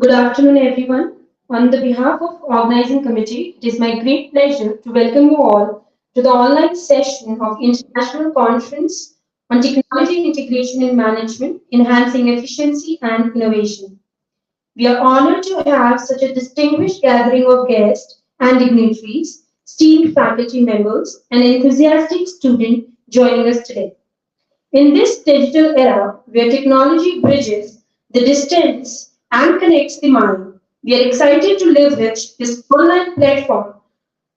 Good afternoon, everyone. On the behalf of organizing committee, it is my great pleasure to welcome you all to the online session of International Conference on Technology Integration in Management, Enhancing Efficiency and Innovation. We are honored to have such a distinguished gathering of guests and dignitaries, esteemed faculty members, and enthusiastic students joining us today. In this digital era where technology bridges the distance and connects the mind, we are excited to leverage this online platform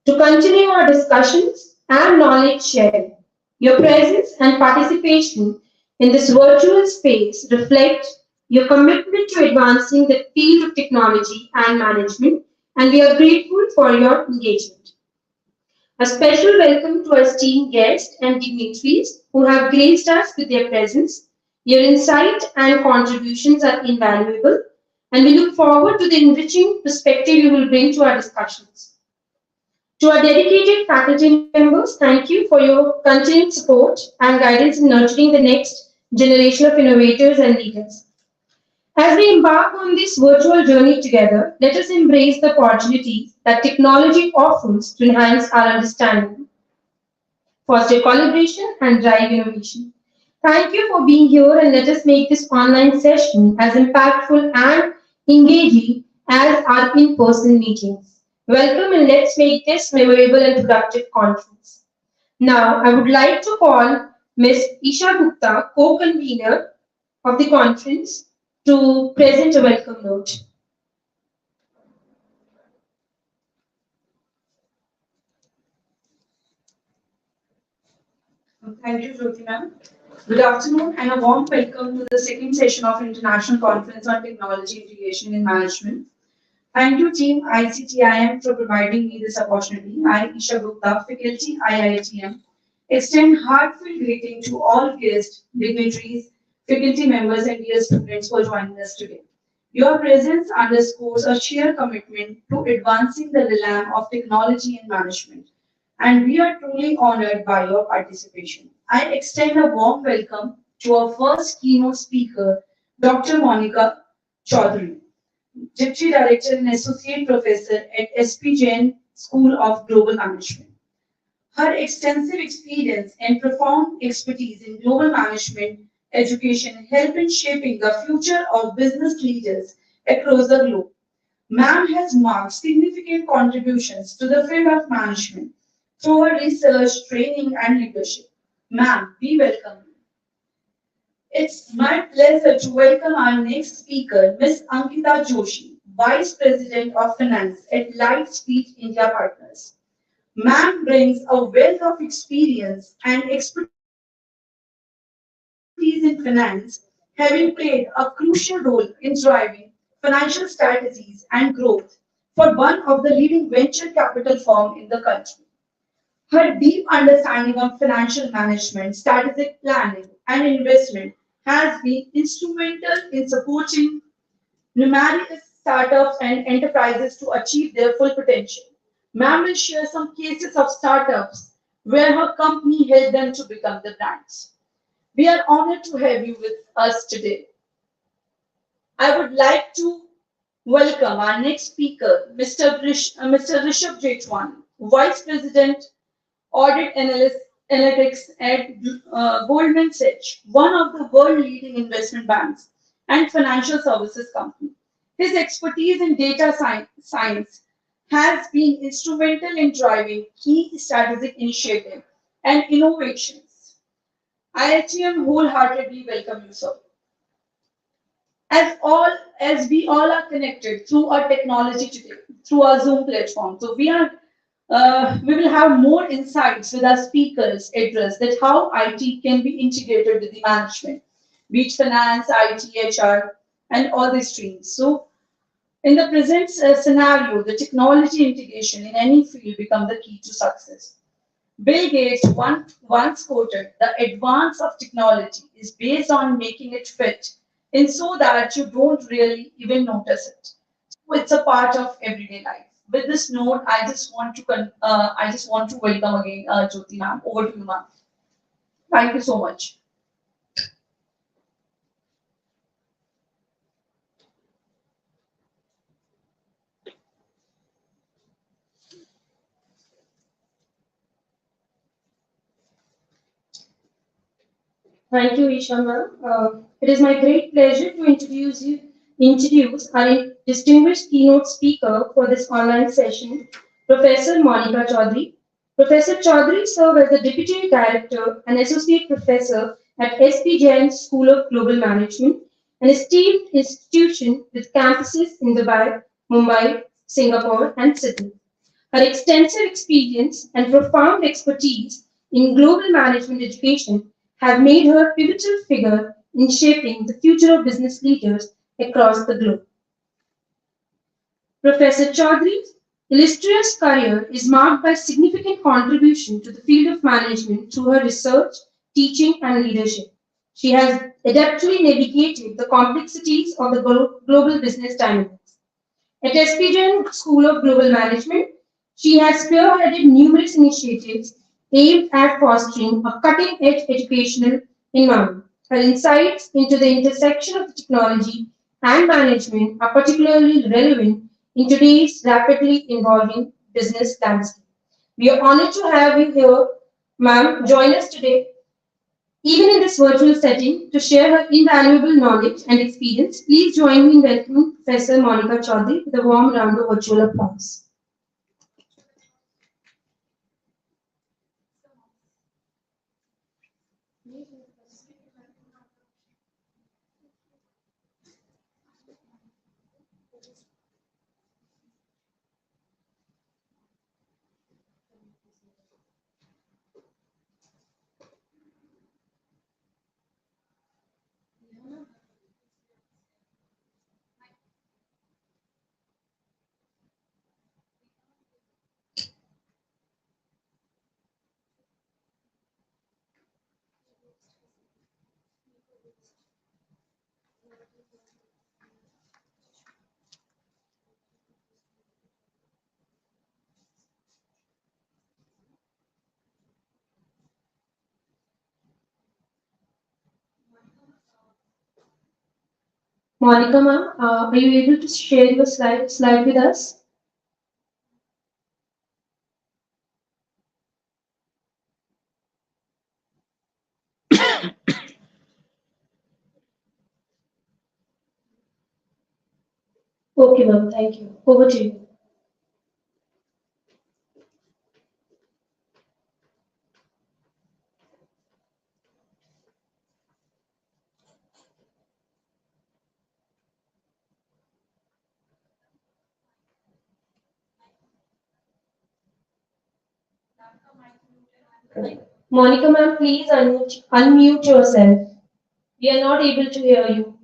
to continue our discussions and knowledge sharing. Your presence and participation in this virtual space reflect your commitment to advancing the field of technology and management, and we are grateful for your engagement. A special welcome to our esteemed guests and dignitaries who have graced us with their presence. Your insight and contributions are invaluable, and we look forward to the enriching perspective you will bring to our discussions. To our dedicated faculty members, thank you for your continued support and guidance in nurturing the next generation of innovators and leaders. As we embark on this virtual journey together, let us embrace the opportunities that technology offers to enhance our understanding, foster collaboration, and drive innovation. Thank you for being here, and let us make this online session as impactful and engaging as our in person meetings. Welcome, and let's make this memorable and productive conference. Now, I would like to call Ms. Isha Gupta, co convenor of the conference, to present a welcome note. Thank you, Jyoti ma'am. Good afternoon and a warm welcome to the second session of International Conference on Technology Integration in Management. Thank you, Team ICTIM, for providing me this opportunity. I, Isha Gupta, faculty IITM, extend heartfelt greeting to all guests, dignitaries, faculty members, and dear students for joining us today. Your presence underscores a shared commitment to advancing the realm of technology and management, and we are truly honored by your participation. I extend a warm welcome to our first keynote speaker, Dr. Monica Chaudhary, Deputy Director and Associate Professor at SP Jain School of Global Management. Her extensive experience and profound expertise in global management education help in shaping the future of business leaders across the globe. Ma'am has marked significant contributions to the field of management through her research, training, and leadership. Ma'am, be welcome. It's my pleasure to welcome our next speaker, Ms. Ankita Joshi, Vice President of Finance at Lightspeed India Partners. Ma'am brings a wealth of experience and expertise in finance, having played a crucial role in driving financial strategies and growth for one of the leading venture capital firm in the country. Her deep understanding of financial management, strategic planning, and investment has been instrumental in supporting numerous startups and enterprises to achieve their full potential. Ma'am will share some cases of startups where her company helped them to become the brands. We are honored to have you with us today. I would like to welcome our next speaker, Mr. Rishabh Jetwan, Vice President Audit Analytics at Goldman Sachs, one of the world leading investment banks and financial services company. His expertise in data science has been instrumental in driving key strategic initiatives and innovations. IITM wholeheartedly welcome you, sir. As we all are connected through our technology today, through our Zoom platform, so we will have more insights with our speakers address that how IT can be integrated with the management, be it finance, IT, HR, and all these streams. So in the present scenario, the technology integration in any field become the key to success. Bill Gates once quoted, the advance of technology is based on making it fit in so that you don't really even notice it. So it's a part of everyday life. With this note, I just want to welcome again Jyoti ma'am. Over to you, ma'am. Thank you so much. Thank you, Isha ma'am. It is my great pleasure to introduce our distinguished keynote speaker for this online session, Professor Monica Chaudhary. Professor Chaudhary served as the Deputy Director and Associate Professor at SP Jain School of Global Management, an esteemed institution with campuses in Dubai, Mumbai, Singapore, and Sydney. Her extensive experience and profound expertise in global management education have made her a pivotal figure in shaping the future of business leaders across the globe. Professor Chaudhry's illustrious career is marked by significant contribution to the field of management through her research, teaching, and leadership. She has adeptly navigated the complexities of the global business dynamics. At SPGen School of Global Management, she has spearheaded numerous initiatives aimed at fostering a cutting-edge educational environment. Her insights into the intersection of technology and management are particularly relevant in today's rapidly evolving business landscape. We are honored to have you here, ma'am. Join us today even in this virtual setting, to share her invaluable knowledge and experience, please join me in welcoming Professor Monica Chaudhary with a warm round of virtual applause. Monica, ma'am, are you able to share your slide with us? Okay, ma'am, thank you. Over to you. Monica, ma'am, please unmute yourself. We are not able to hear you.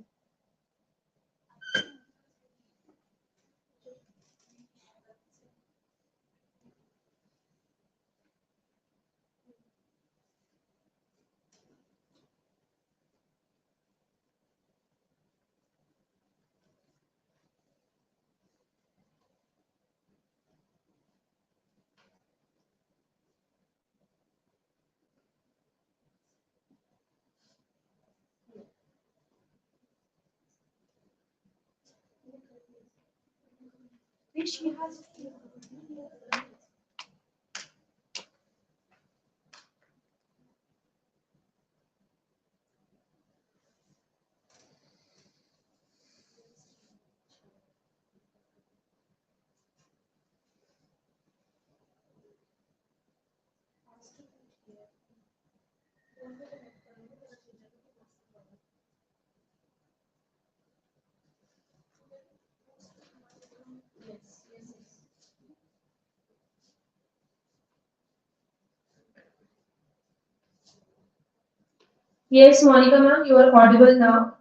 Yes, Monica, ma'am, you are audible now.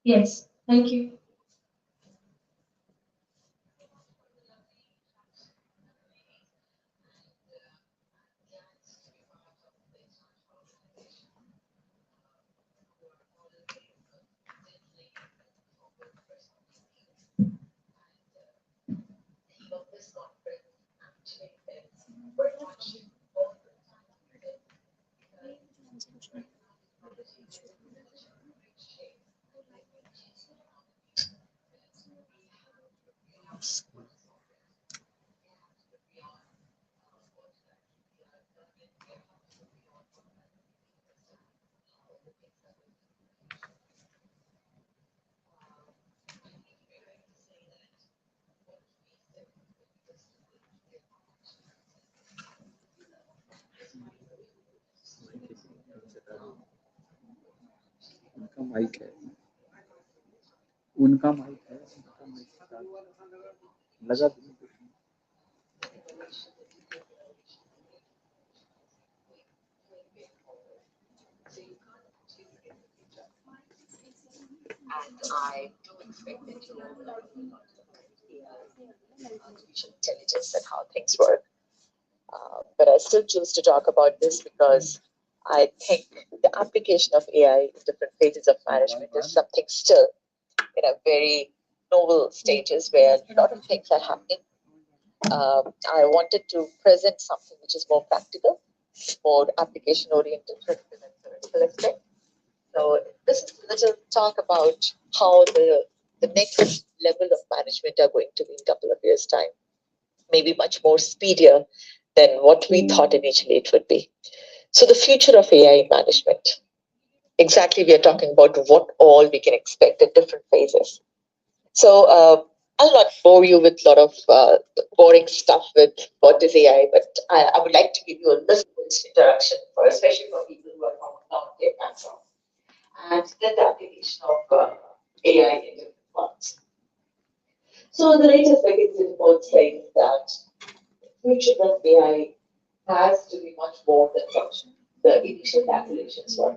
Yes, thank you. का mic है, उनका mic है, उनका mic लगा दूँ? And I do expect that you all learn about artificial intelligence and how things work. But I still choose to talk about this because I think the application of AI in different phases of management is something still in a very novel stages where a lot of things are happening. I wanted to present something which is more practical, more application oriented rather than theoretical aspect. So this is a little talk about how the next level of management are going to be in a couple of years' time. Maybe much more speedier than what we thought initially it would be. So the future of AI management. Exactly, we are talking about what all we can expect at different phases. So I'll not bore you with a lot of boring stuff with what is AI, but I would like to give you a little introduction for, especially for people who are from a non-tech background, and then the application of AI in different parts. So the latest McKinsey report says that the future of AI has to be much more than what the initial calculations were.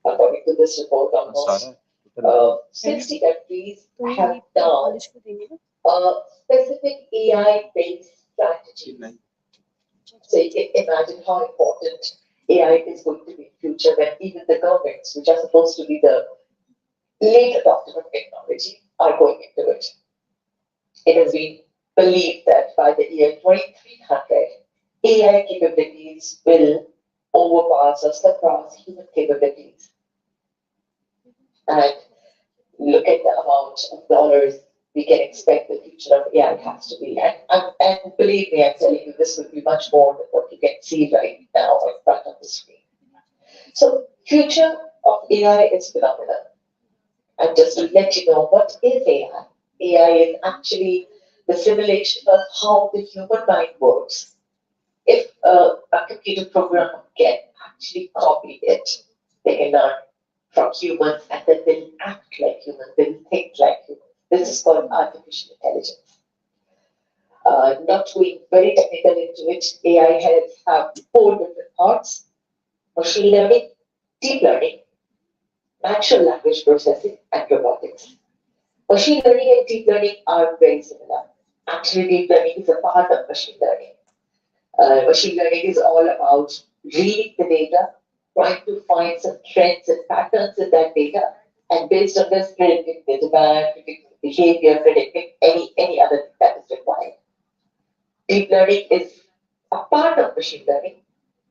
According to this report, almost 60 countries have now a specific AI-based strategy. So you can imagine how important AI is going to be in future when even the governments, which are supposed to be the late adopters of technology, are going into it. It has been believed that by the year 2300, AI capabilities will overpass or surpass human capabilities. And look at the amount of dollars we can expect the future of AI has to be. And believe me, I'm telling you, this will be much more than what you can see right now in front of the screen. So, future of AI is phenomenal. And just to let you know, what is AI? AI is actually the simulation of how the human mind works. If a computer program can actually copy it, they can learn from humans and then they'll act like humans, they'll think like humans. This is called artificial intelligence. Not going very technical into it, AI have four different parts: machine learning, deep learning, natural language processing, and robotics. Machine learning and deep learning are very similar. Actually, deep learning is a part of machine learning. Machine learning is all about reading the data, trying to find some trends and patterns in that data, and based on this, predicting the demand, predicting the behavior, predicting any other thing that is required. Deep learning is a part of machine learning.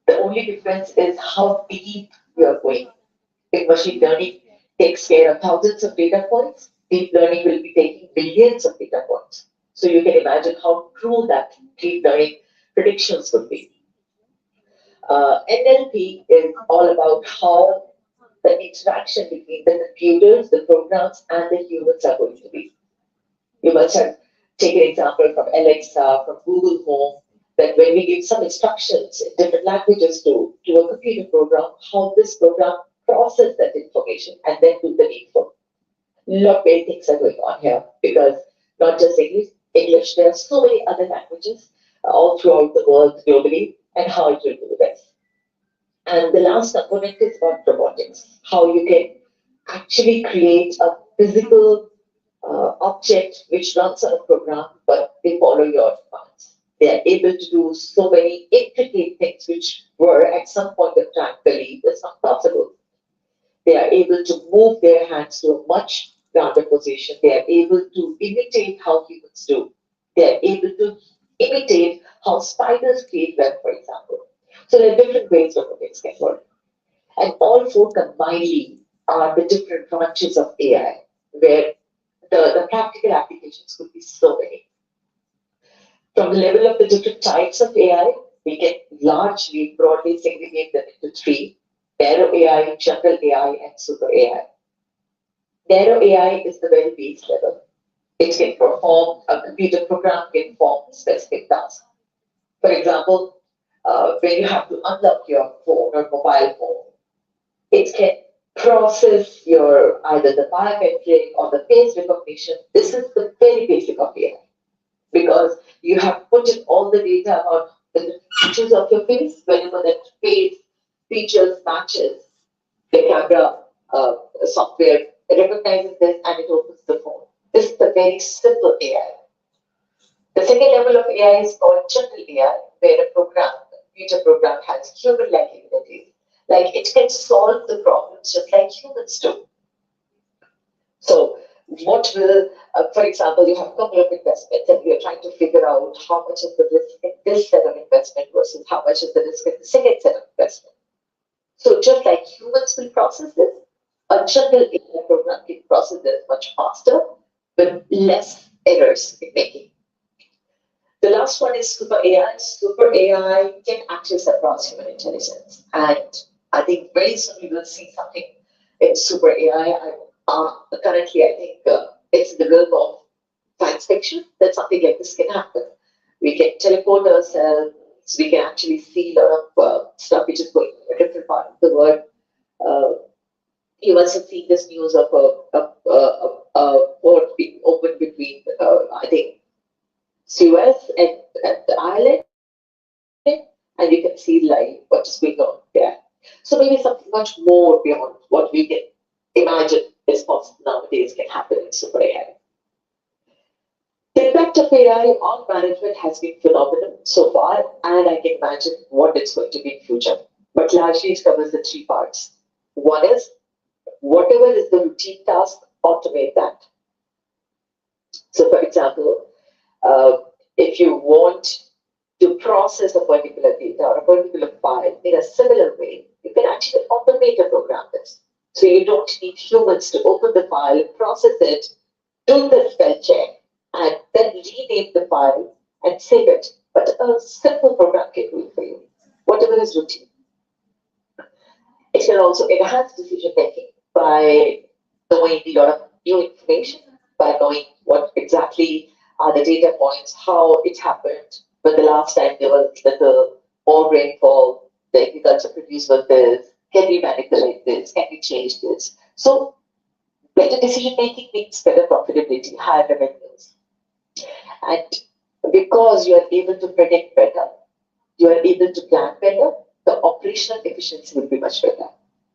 The only difference is how deep you are going. If machine learning takes care of thousands of data points, deep learning will be taking billions of data points. So you can imagine how true that deep learning predictions would be. NLP is all about how the interaction between the computers, the programs, and the humans are going to be. You must have taken an example from Alexa, from Google Home, that when we give some instructions in different languages to a computer program, how this program process that information and then do the needful. A lot of many things are going on here because not just English, there are so many other languages all throughout the world globally and how it will do this. And the last component is about robotics, how you can actually create a physical object which runs on a program, but they follow your commands. They are able to do so many intricate things which were at some point of time believed as not possible. They are able to move their hands to a much grounded position. They are able to imitate how humans do. They are able to imitate how spiders create web, for example. So there are different ways robotics can work. And all four combinedly are the different branches of AI, where the practical applications could be so many. From the level of the different types of AI, we can largely broadly segregate them into three: narrow AI, general AI, and super AI. Narrow AI is the very base level. It can perform, a computer program can perform specific tasks. For example, when you have to unlock your phone or mobile phone, it can process your either the biometric or the face recognition. This is the very basic of AI because you have put in all the data about the features of your face. Whenever that face features matches, the camera software recognizes this and it opens the phone. This is the very simple AI. The second level of AI is called general AI, where a computer program has human-like abilities. Like it can solve the problems just like humans do. So, what will, for example, you have a couple of investments and you're trying to figure out how much is the risk in this set of investment versus how much is the risk in the second set of investment. So, just like humans will process this, a general AI program can process this much faster with less errors in making. The last one is super AI. Super AI can actually surpass human intelligence. And I think very soon we will see something in super AI. Currently, I think it's in the realm of science fiction that something like this can happen. We can teleport ourselves. We can actually see a lot of stuff which is going in a different part of the world. Uh, you must have seen this news of a port being opened between, I think, Suez and Ireland, and you can see like what is going on there. So maybe something much more beyond what we can imagine is possible nowadays can happen in super AI. The impact of AI on management has been phenomenal so far, and I can imagine what it's going to be in future. But largely it covers the three parts. One is whatever is the routine task, automate that. So for example, uh, if you want to process a particular data or a particular file in a similar way, you can actually automate a program this. So you don't need humans to open the file, process it, do the spell check, and then rename the file and save it. But a simple program can do it for you, whatever is routine. It can also enhance decision making by knowing a lot of new information, by knowing what exactly are the data points, how it happened, when the last time there was little more rainfall, the agriculture produced was this, can we manipulate this, can we change this? So better decision making means better profitability, higher revenues. And because you are able to predict better, you are able to plan better, the operational efficiency will be much better.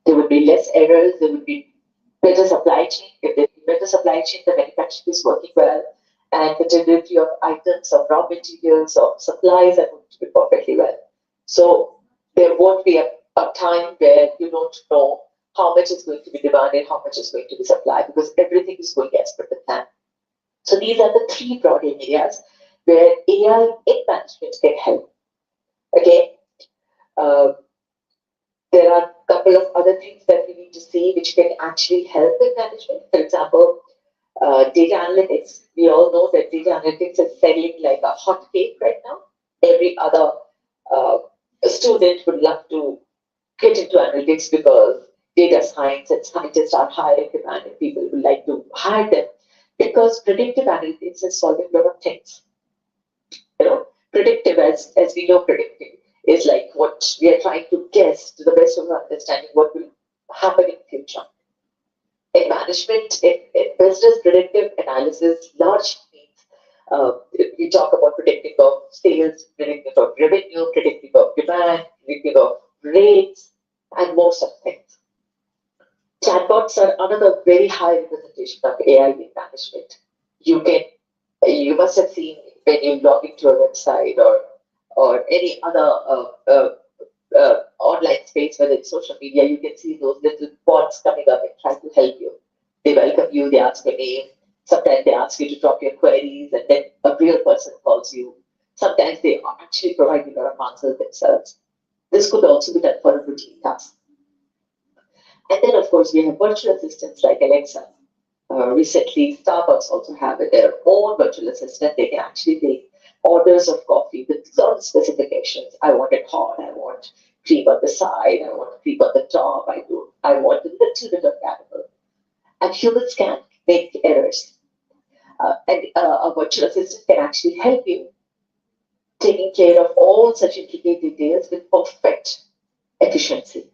There would be less errors, there would be better supply chain. If there be better supply chain, the manufacturing is working well, and the delivery of items, of raw materials, of supplies are going to be perfectly well. So there won't be a time where you don't know how much is going to be demanded, how much is going to be supplied, because everything is going as per the plan. So these are the three broad areas where AI in management can help. Again, uh, there are a couple of other things that we need to see which can actually help in management. For example, data analytics. We all know that data analytics is selling like a hot cake right now. Every other uh, student would love to get into analytics because data science and scientists are high in demand and people would like to hire them because predictive analytics is solving a lot of things. Predictive, as we know, predictive is like what we are trying to guess to the best of our understanding what will happen in future. In management, in business, predictive analysis largely means we talk about predicting of sales, predicting of revenue, predicting of demand, predicting of rates, and most of things. Chatbots are another very high representation of AI in management. You can you must have seen when you log into a website or any other online space, whether it's social media, you can see those little bots coming up and trying to help you. They welcome you, they ask your name. Sometimes they ask you to drop your queries, and then a real person calls you. Sometimes they actually provide you a lot of answers themselves. This could also be done for a routine task. And then, of course, we have virtual assistants like Alexa. Recently, Starbucks also have their own virtual assistant. They can actually take orders of coffee with certain specifications. I want it hot. I want cream on the side. I want cream on the top. I want a little bit of caramel. And humans can make errors. And a virtual assistant can actually help you taking care of all such intricate details with perfect efficiency.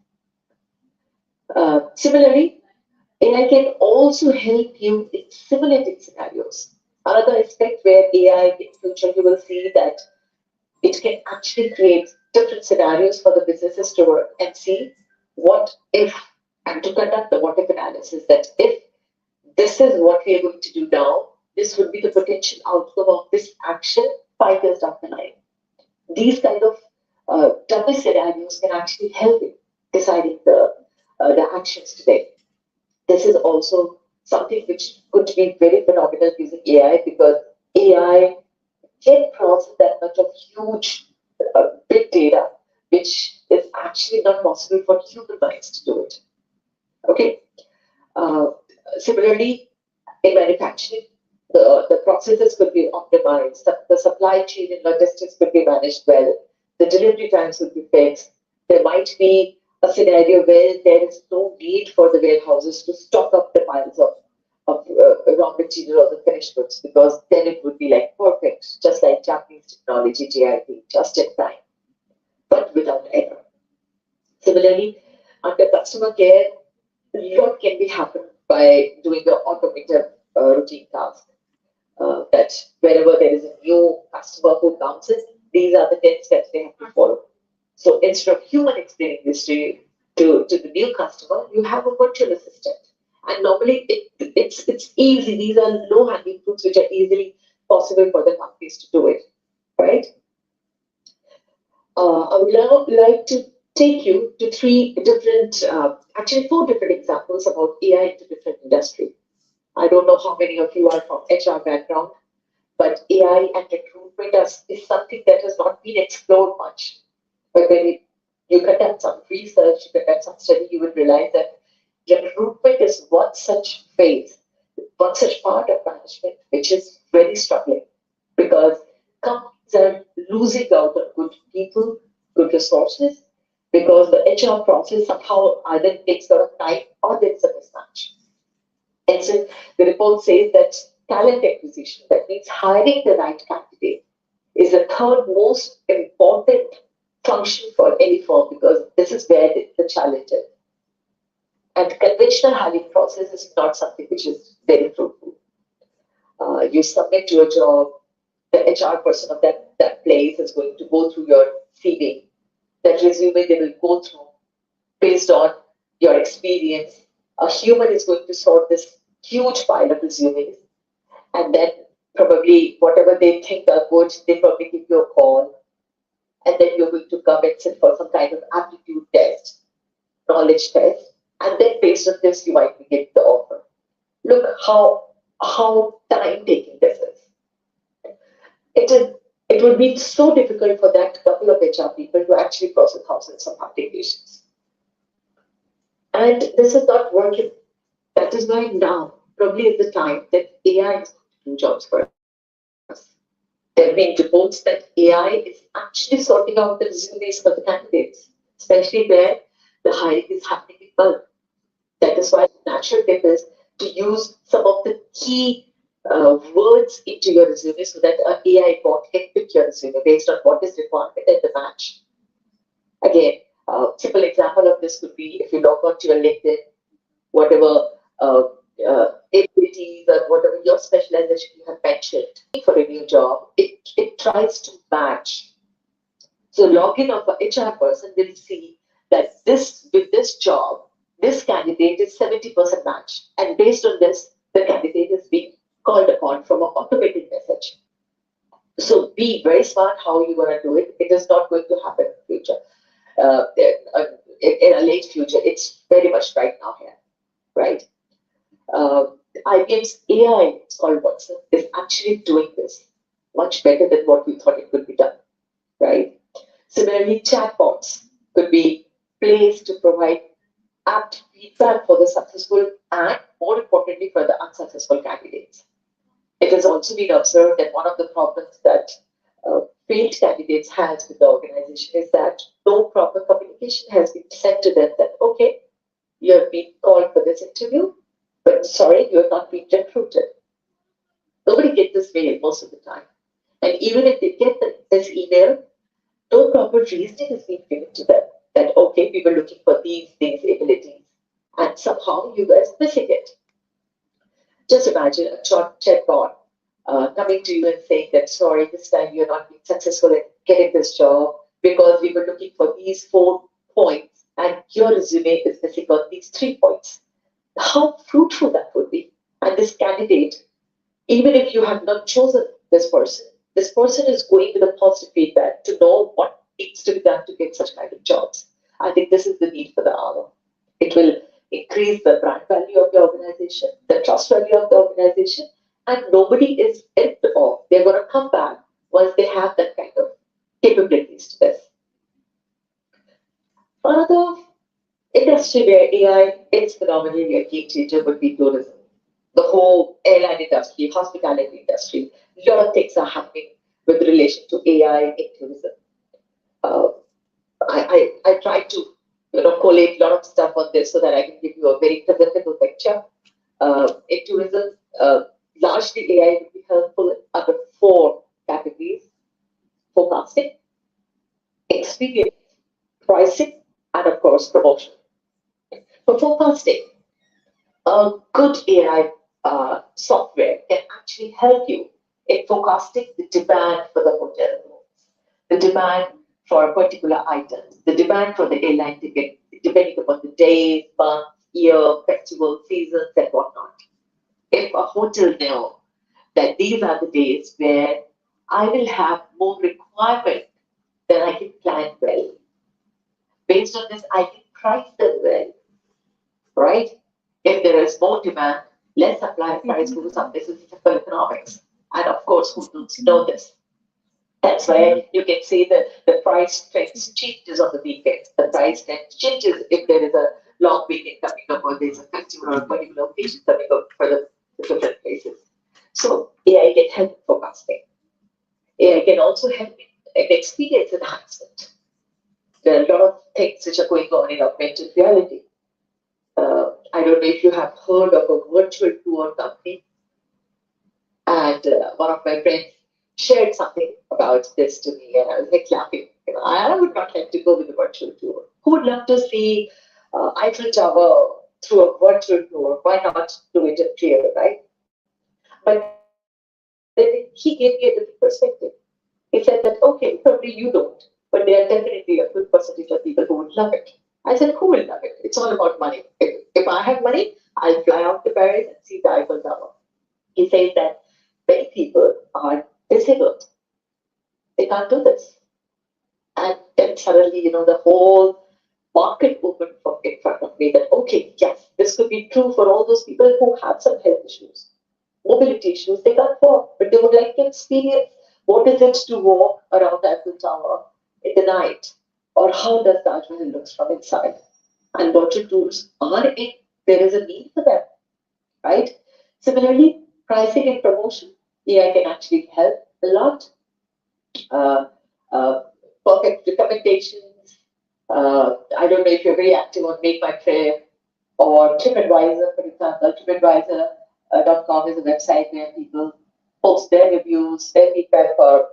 Similarly, AI can also help you in simulating scenarios. Another aspect where AI in future you will see that it can actually create different scenarios for the businesses to work and see what if, and to conduct the what if analysis, that if this is what we are going to do now, this would be the potential outcome of this action 5 years down the line. These kind of dummy scenarios can actually help in deciding the actions today. This is also something which could be very phenomenal using AI, because AI can process that much of huge big data, which is actually not possible for human minds to do it. Okay. Uh, Similarly, in manufacturing, the processes could be optimized, the supply chain and logistics could be managed well, the delivery times would be fixed. There might be a scenario where there is no need for the warehouses to stock up the piles of raw material or the finished goods, because then it would be like perfect, just like Japanese technology, JIT, just in time, but without error. Similarly, under customer care, lot can be happened by doing the automated routine task. That wherever there is a new customer who comes in, these are the 10 steps they have to follow. So instead of human explaining this to the new customer, you have a virtual assistant. And normally it's easy. These are low hanging fruits which are easily possible for the companies to do it. Right? I would now like to take you to actually four different examples about AI into different industries. I don't know how many of you are from HR background, but AI and recruitment is something that has not been explored much. But when you conduct some research, you conduct some study, you will realize that recruitment is one such phase, one such part of management which is very struggling, because companies are losing out on good people, good resources, because the HR process somehow either takes a lot of time or there's a mismatch. And so the report says that talent acquisition, that means hiring the right candidate, is the third most important function for any firm, because this is where the challenge is. And conventional hiring process is not something which is very fruitful. You submit to a job, the HR person of that place is going to go through your CV. That resume they will go through based on your experience. A human is going to sort this huge pile of resumes, and then probably whatever they think are good, they probably give you a call, and then you're going to come and sit for some kind of aptitude test, knowledge test, and then based on this, you might be getting the offer. Look how time taking this is. It is. It would be so difficult for that couple of HR people to actually process thousands of applications. And this is not working. That is why now probably is the time that AI is going to do jobs for us. There have been reports that AI is actually sorting out the resumes for the candidates, especially where the hiring is happening in bulk. That is why the natural tip is to use some of the key words into your resume so that an AI bot can pick your resume based on what is required and the match. Again, simple example of this could be if you log on to your LinkedIn, whatever uh, abilities or whatever your specialization you have mentioned for a new job, it tries to match. So login of a HR person will see that this with this job, this candidate is 70% match. And based on this, the candidate is being called upon from an automated message. So be very smart how you want to do it. It is not going to happen in the future. Uh, uh, in a late future, it's very much right now here, right? uh, IBM's AI, it's called Watson, is actually doing this much better than what we thought it could be done, right? Similarly, chatbots could be placed to provide apt feedback for the successful and, more importantly, for the unsuccessful candidates. It has also been observed that one of the problems that failed candidates has with the organization is that no proper communication has been sent to them that, okay, you have been called for this interview, but sorry, you have not been recruited. Nobody gets this mail most of the time. And even if they get this email, no proper reasoning has been given to them that, okay, we were looking for these abilities. how you guys missing it. Just imagine a chatbot coming to you and saying that, sorry, this time you're not being successful in getting this job because we were looking for these 4 points and your resume is missing on these 3 points. How fruitful that would be. And this candidate, even if you have not chosen this person is going with a positive feedback to know what needs to be done to get such kind of jobs. I think this is the need for the hour. It will increase the brand value of the organization, the trust value of the organization, and nobody is ripped off. They're going to come back once they have that kind of capabilities to this. Another industry where AI is phenomenally a game changer would be tourism. The whole airline industry, hospitality industry, a lot of things are happening with relation to AI in tourism. Uh, I try to collate a lot of stuff on this so that I can give you a very presentable picture. In tourism, largely AI will be helpful under 4 categories: forecasting, experience, pricing, and of course promotion. For forecasting, a good AI software can actually help you in forecasting the demand for the hotel rooms, the demand for particular items, the demand for the airline ticket, depending upon the days, month, year, festival, seasons, and whatnot. If a hotel knows that these are the days where I will have more requirement, then I can plan well. Based on this, I can price them well, right? If there is more demand, less supply, price goes up. This is simple economics. And of course, hotels know this. That's why you can see that the price trends changes on the weekends. The price trend changes if there is a long weekend coming up or there's a festival or a particular occasion coming up for the different places. So AI can help in forecasting. AI can also help in experience enhancement. There are a lot of things which are going on in augmented reality. I don't know if you have heard of a virtual tour company. And one of my friends shared something about this to me, and I was like laughing. I would not like to go with a virtual tour. Who would love to see Eiffel Tower through a virtual tour? Why not do it in real, right? But then he gave me a different perspective. He said that, okay, probably you don't, but there are definitely a good percentage of people who would love it. I said, who will love it? It's all about money. If I have money, I'll fly out to Paris and see the Eiffel Tower. He says that many people are disabled. They can't do this. And then suddenly, the whole market opened in front of me that, okay, yes, this could be true for all those people who have some health issues, mobility issues. They can't walk, but they would like to experience what is it to walk around the Eiffel Tower in the night, or how does Taj Mahal looks from inside. And virtual tours are in, there is a need for them, right? Similarly, pricing and promotion, AI can actually help a lot. Uh, Perfect recommendations. I don't know if you're very active on Make My Trip or TripAdvisor, for example. TripAdvisor.com is a website where people post their reviews, their feedback for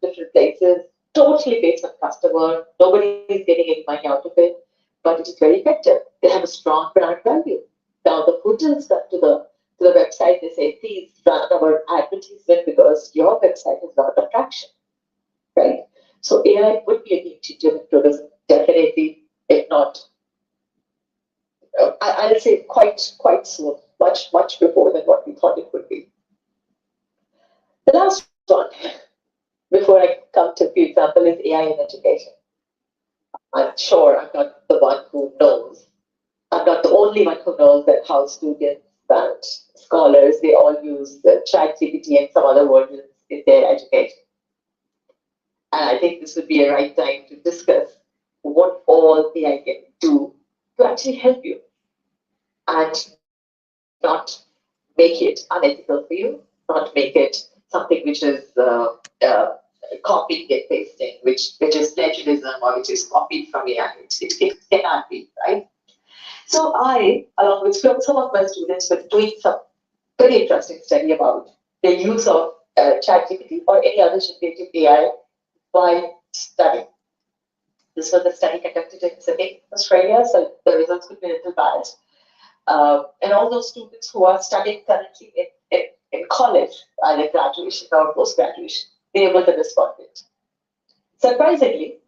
different places, totally based on customer. Nobody is getting any money out of it, but it is very effective. They have a strong brand value. Now the hotels come to the website, they say, please run our advertisement because your website is not attraction, right? So AI would be a game changer in tourism, definitely, if not, I'll say quite soon, much before than what we thought it would be. The last one, before I come to the example, is AI in education. I'm sure I'm not the one who knows. I'm not the only one who knows that how students and scholars, they all use the ChatGPT and some other versions in their education. And I think this would be a right time to discuss what all AI can do to actually help you and not make it unethical for you, not make it something which is copying and pasting, which is plagiarism or which is copied from AI. It cannot be, right? So I, along with some of my students, were doing some very interesting study about the use of ChatGPT or any other generative AI while studying. This was a study conducted in Sydney, Australia, so the results could be a little biased. And all those students who are studying currently in college, either graduation or post-graduation, they're able to respond to it. Surprisingly,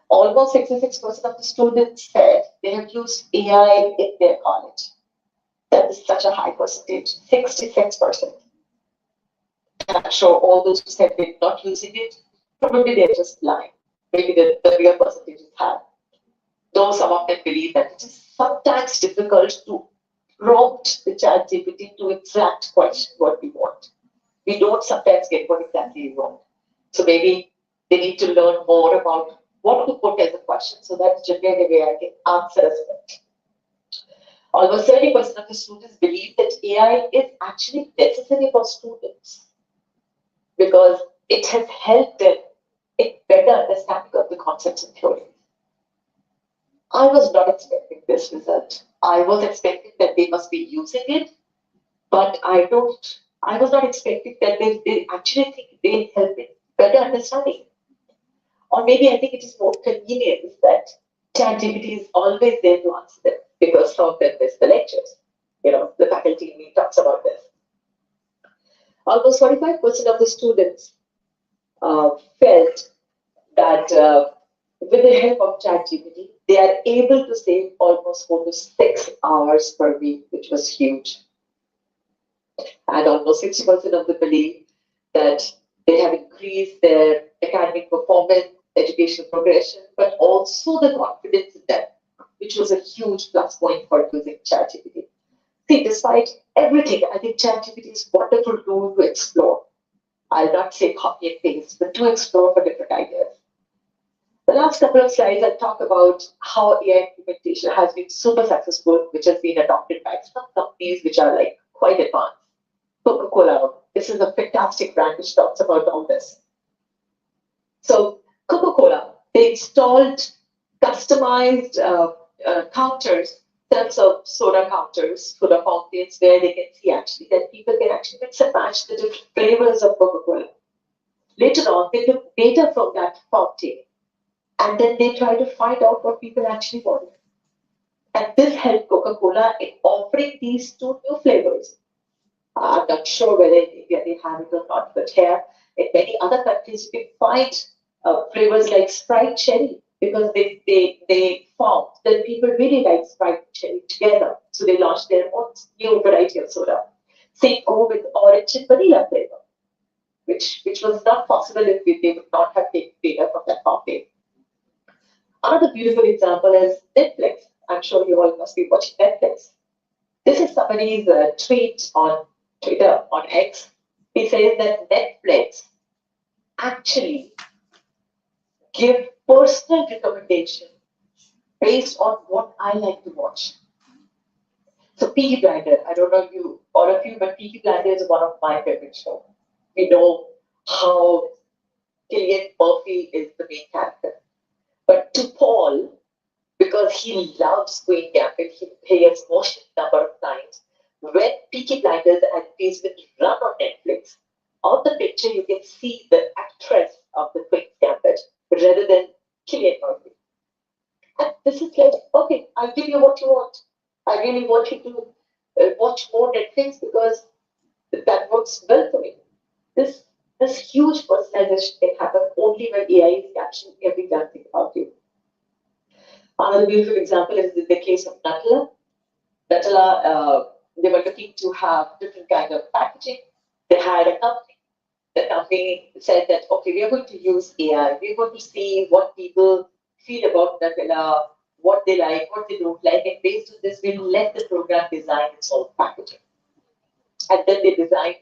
almost 66% of the students said they have used AI in their college. That is such a high percentage, 66%. I'm sure all those who said they're not using it, probably they're just lying. Maybe the real percentage is high. Though some of them believe that it is sometimes difficult to prompt the chat GPT to exact question what we want. We don't sometimes get what exactly we want. So maybe they need to learn more about what to put as a question so that generative AI can answer as well. Almost 70% of the students believe that AI is actually necessary for students because it has helped them in better understanding of the concepts and theories. I was not expecting this result. I was expecting that they must be using it, but I was not expecting that they actually think they help in better understanding. Or maybe I think it is more convenient that ChatGPT is always there to answer them because some of them miss the lectures. The faculty in me talks about this. Almost 45% of the students felt that with the help of ChatGPT, they are able to save almost 4 to 6 hours per week, which was huge. And almost 60% of them believe that they have increased their academic performance, educational progression, but also the confidence in them, which was a huge plus point for using ChatGPT. See, despite everything, I think ChatGPT is a wonderful tool to explore. I'll not say copy and paste, but to explore for different ideas. The last couple of slides, I'll talk about how AI implementation has been super successful, which has been adopted by some companies which are like quite advanced. Coca-Cola, this is a fantastic brand which talks about all this. So Coca-Cola, they installed customized counters, sets of soda counters, soda fountains, where they can see actually that people can actually mix and match the different flavors of Coca-Cola. Later on, they took data from that fountain and then they try to find out what people actually want. And this helped Coca-Cola in offering these 2 new flavors. I'm not sure whether in India they have it or not, but here in many other countries you can find flavors like Sprite Cherry because they found that people really like Sprite and Cherry together. So they launched their own new variety of soda. Same go with orange and vanilla flavor, which was not possible if they would not have taken data from that fountain. Another beautiful example is Netflix. I'm sure you all must be watching Netflix. This is somebody's tweet on Twitter, on X. He says that Netflix actually give personal recommendation based on what I like to watch. So Peaky Blinders, I don't know you, all of you, but Peaky Blinders is one of my favorite shows. We know how Cillian Murphy is the main character. But to Paul, because he loves Queen Gambit, he has watched it a number of times. When Peaky Blinders and it's been run on Netflix, on the picture you can see the actress of the Queen's Gambit rather than Cillian Murphy. And this is like, okay, I'll give you what you want. I really want you to watch more Netflix because that works well for me. This huge personalization can happen only when AI is capturing every damn thing about you. Another beautiful example is in the case of Nutella. Nutella, they were looking to have different kind of packaging. They had a company. The company said that, okay, we are going to use AI. We're going to see what people feel about Nutella, what they like, what they don't like, and based on this, we'll let the program design its own packaging. And then they designed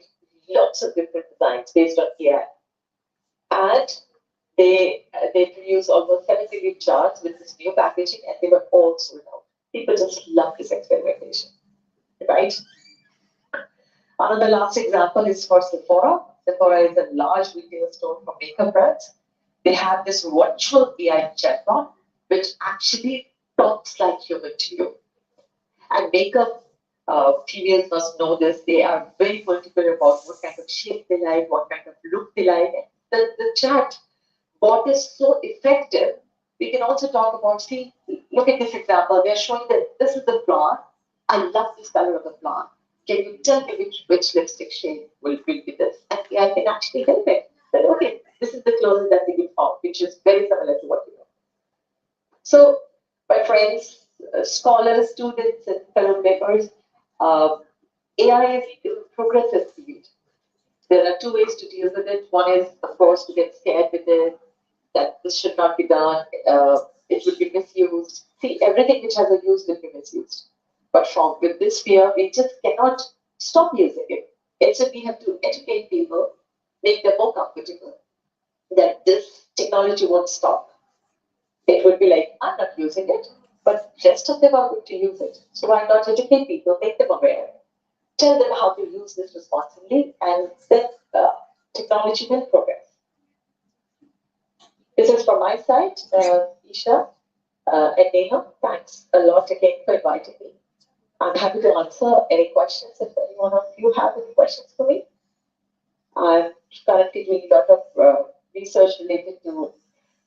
lots of different designs based on AI. And they produced almost 7 million jars with this new packaging, and they were all sold out. People just love this experimentation, right? Another last example is for Sephora. Sephora is a large retail store for makeup brands. They have this virtual AI chatbot, which actually talks like human to you. And makeup females must know this. They are very particular about what kind of shape they like, what kind of look they like. The chat bot is so effective. We can also talk about, see, look at this example. They're showing that this is the flower. I love this color of the plant. Can you tell me which lipstick shade will be this? And I can actually help it. But okay, this is the closest that we can find, which is very similar to what you know. So, my friends, scholars, students, and fellow members, uh, AI is a progressive field. There are two ways to deal with it. One is, of course, to get scared with it, that this should not be done, it will be misused. See, everything which has a use will be misused. But from with this fear, we just cannot stop using it. Instead, we have to educate people, make them more comfortable that this technology won't stop. It would be like, I'm not using it, but rest of them are going to use it. So why not educate people, make them aware, tell them how to use this responsibly, and then technology will progress. This is from my side, Isha and Neha. Thanks a lot again for inviting me. I'm happy to answer any questions if any one of you have any questions for me. I'm currently doing a lot of research related to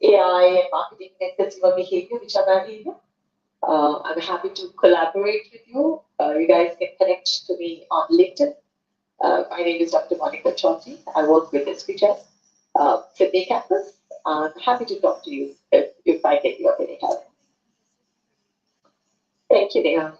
AI and marketing and consumer behavior, which are my area. I'm happy to collaborate with you. You guys can connect to me on LinkedIn. My name is Dr. Monica Chaudhary. I work with SPJ, Sydney campus. I'm happy to talk to you if I can be of any help. Thank you, Neha.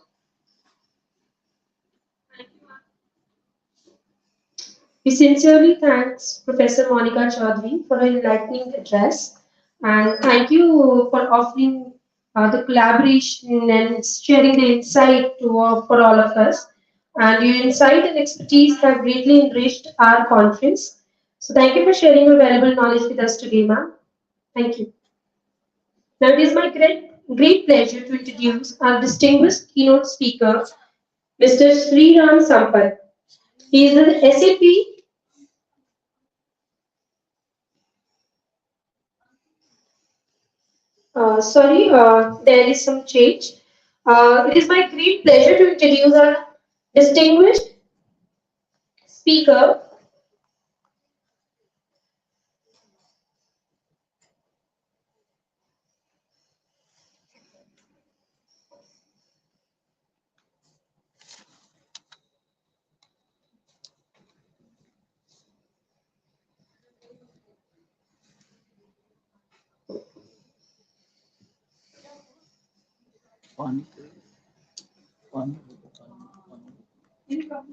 We sincerely thanks Professor Monica Chaudhary for her enlightening address, and thank you for offering the collaboration and sharing the insight for all of us. And your insight and expertise have greatly enriched our conference. So thank you for sharing your valuable knowledge with us today, ma'am. Thank you. Now it is my great pleasure to introduce our distinguished keynote speaker, Mr. Sriram Sampath. He is an SAP. Sorry, there is some change. It is my great pleasure to introduce our distinguished speaker, One, one, one.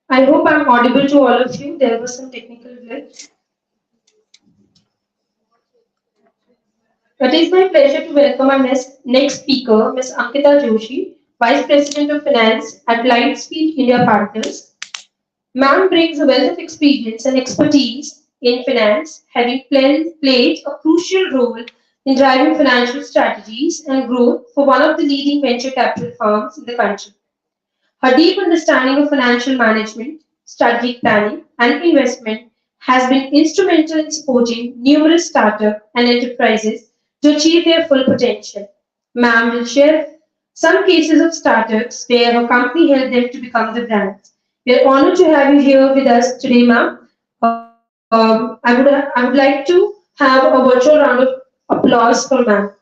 I hope I'm audible to all of you. There was some technical glitch. It is my pleasure to welcome our next speaker, Ms. Ankita Joshi, Vice President of Finance at Lightspeed India Partners. Ma'am brings a wealth of experience and expertise in finance, having played a crucial role in driving financial strategies and growth for one of the leading venture capital firms in the country. Her deep understanding of financial management, strategic planning, and investment has been instrumental in supporting numerous startups and enterprises to achieve their full potential. Ma'am will share some cases of startups where her company helped them to become the brands. We are honored to have you here with us today, ma'am. I would like to have a virtual round of applause for ma'am.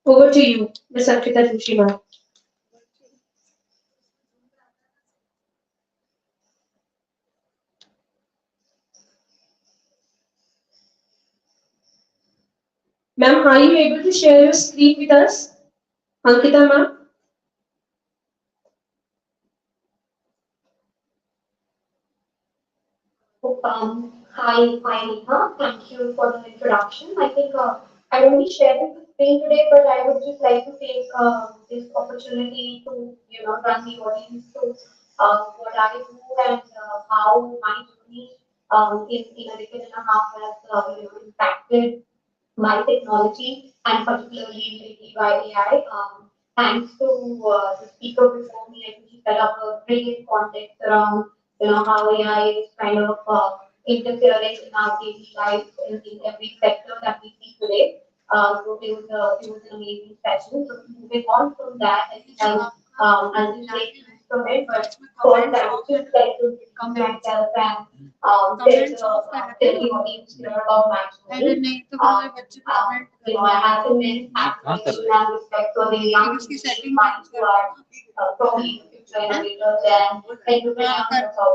Over to you, Ms. Ankita Joshi, ma'am. Ma'am, are you able to share your screen with us? Ankita, ma'am? Hi, Neha. Thank you for the introduction. I think I won't be sharing the screen today, but I would just like to take this opportunity to, run the audience through what I do and how my journey in a decade and a half has, impacted by technology and particularly lately by AI. Thanks to the speaker before me, I think he set up a brilliant context around how AI is kind of interfering in our daily lives in every sector that we see today. So it was an amazing session. So moving on from that, I think I'll just take things from it. But first, I would just like to introduce myself and tell the audience here about my journey. I have immense admiration and respect for the young minds who are probably the future innovators and entrepreneurs of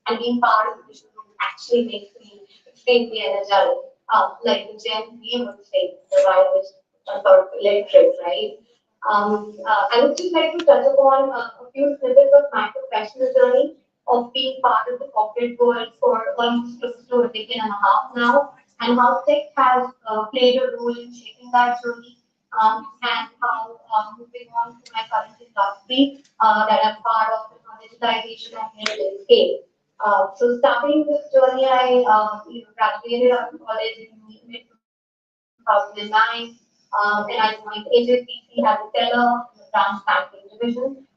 and being part of this group actually makes me extremely energized. Like the Gen Z would say, the virus sort of electric, right? I would just like to touch upon a few snippets of my professional journey of being part of the corporate world for almost close to a decade and a half now, and how tech has played a role in shaping that journey, and how moving on to my current industry that I'm part of, digitization and heritage scale. So starting this journey, I graduated out of college in mid 2009, and I joined HSBC as a teller in the branch banking division.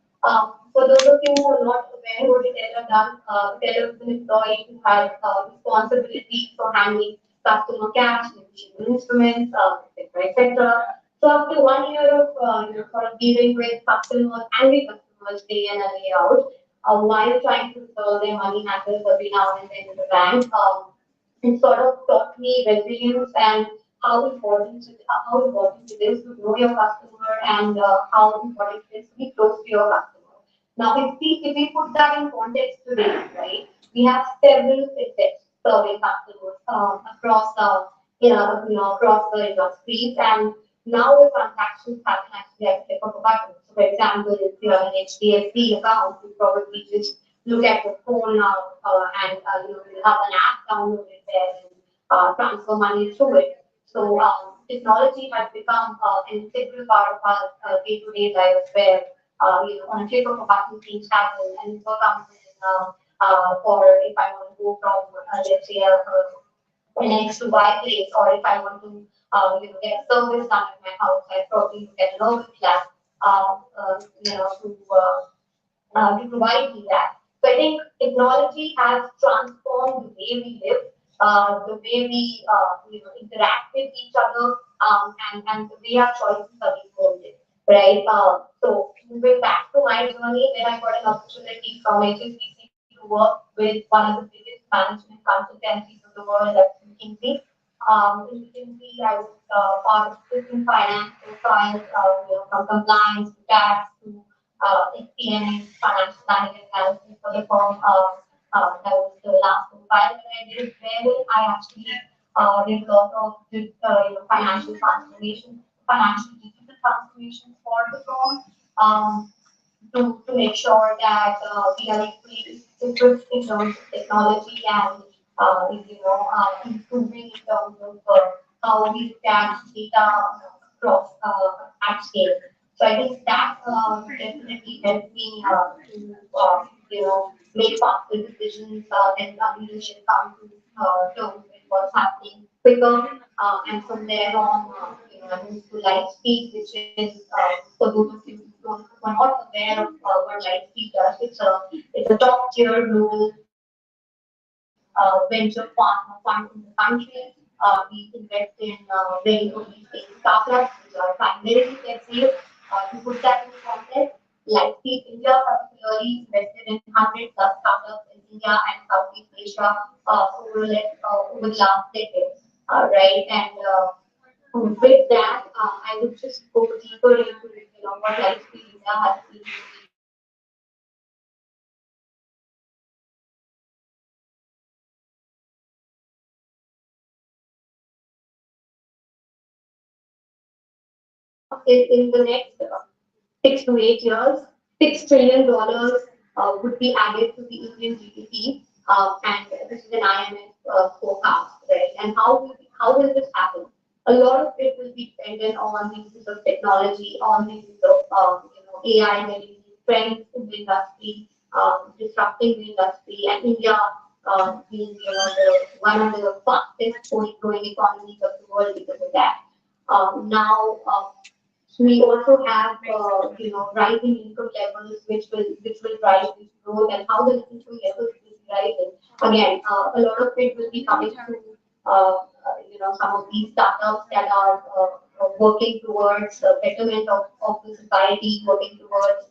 For those of you who are not aware what a teller does, a teller is an employee who has responsibility for handling customer cash, instruments, etc., etc. So after 1 year of sort of dealing with customers, angry customers day in and day out, while trying to resolve their money matters every now and then in the bank, it sort of taught me resilience and how important it is to know your customer and how important it is to be close to your customer. Now, if we put that in context today, right, we have several fintechs serving customers across across the industries, and now the transactions happen actually at the click of a button. So, for example, if you have an HDFC account, you probably just look at your phone now and you have an app downloaded there and transfer money through it. So technology has become an integral part of our day-to-day life, where on a click of a button, things happen, and info comes in. Or if I want to go from let's say an X to Y place, or if I want to get service done at my house, I probably look at an urban plan, to provide me that. So I think technology has transformed the way we live, the way we interact with each other, and the way our choices are being molded, right? So moving back to my journey, when I got an opportunity from HSBC to work with one of the biggest management consultancies of the world, that's McKinsey. In McKinsey, I was part of different finance profiles, from compliance to tax to FP&A, financial planning and analysis for the firm. That was the last profile that I did, wherein I actually did a lot of financial transformation, financial digital transformation for the firm. To make sure that we are equally equipped in terms of technology and improving in terms of how we look at data across at scale. So I think that definitely helped me to make faster decisions and our leadership come to terms with what's happening quicker. And from there on, I moved to Lightspeed, which is for those of you who are not aware of what Lightspeed does. It's a top tier global venture partner fund in the country. We invest in very early stage startups, which are primarily tech based. To put that in context, Lightspeed India particularly invested in 100 plus startups in India and Southeast Asia over the last decade, right? And with that, I would just go deeper into what Lightspeed India has been doing in the next 6 to 8 years. $6 trillion would be added to the Indian GDP, and this is an IMF forecast, right? And how will this happen? A lot of it will be dependent on the use of technology, on the use of AI, getting new trends in the industry, disrupting the industry, and India being one of the fastest growing economies of the world because of that. Now, we also have rising income levels, which will drive this growth, and how the income levels will be rising. Again, a lot of it will be coming through some of these startups that are working towards the betterment of the society, working towards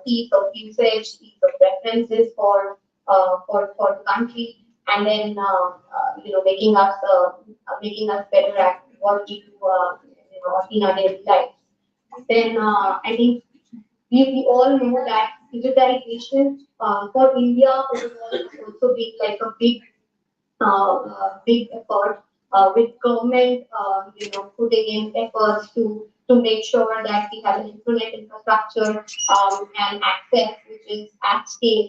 ease of usage, ease of preferences for the country, and then making us better at what we do in our daily life. Then I think we all know that digitalization for India overall has also been like a big effort with government, putting in efforts to make sure that we have an internet infrastructure and access which is at scale.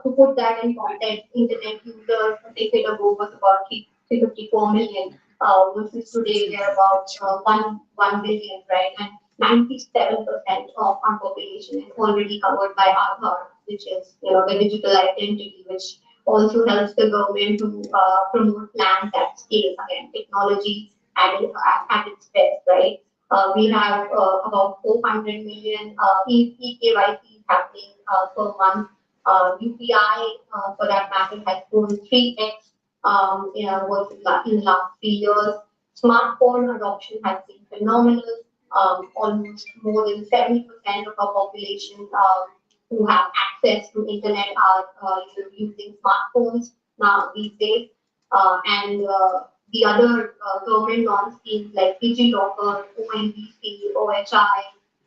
To put that in context, internet users a decade ago was about 354 million, versus today we are about 1 billion, right? And 97% of our population is already covered by Aadhaar, which is the digital identity, which also helps the government to promote plans at scale. Again, technology at its best, right? We have about 400 million eKYC happening per month. UPI, for that matter, has grown 3x in the last 3 years. Smartphone adoption has been phenomenal. Almost more than 70% of our population who have access to internet are using smartphones now these days. And the other government launch schemes like DigiLocker, ONDC, OHI,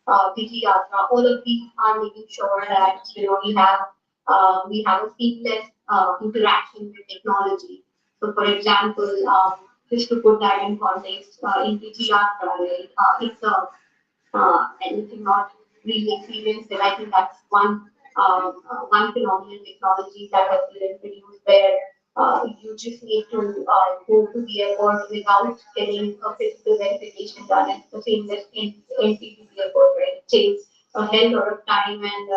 DigiYatra, all of these are making sure that we have a seamless interaction with technology. So, for example, just to put that in context, in DigiYatra, right, it's a and if you've not really experienced it, I think that's one phenomenal technology that has been introduced where you just need to go to the airport without getting a physical verification done. It's the same with entry to the airport, right? It takes a hell lot of time, and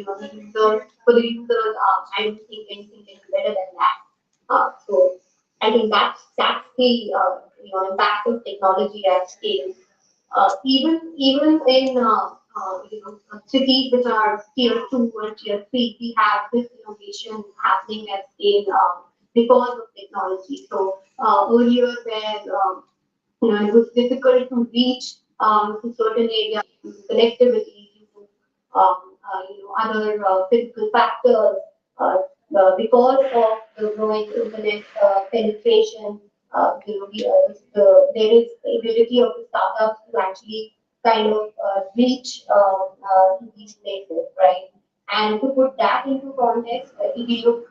for the users, I don't think anything can be better than that. So I think that's the impact of technology at scale. Even in cities which are tier 2 or tier 3, we have this innovation happening at scale because of technology. So earlier, where it was difficult to reach to certain areas due to connectivity, due to other physical factors. Because of the growing internet penetration, there is the ability of the startups to actually kind of reach to these places, right? And to put that into context, if you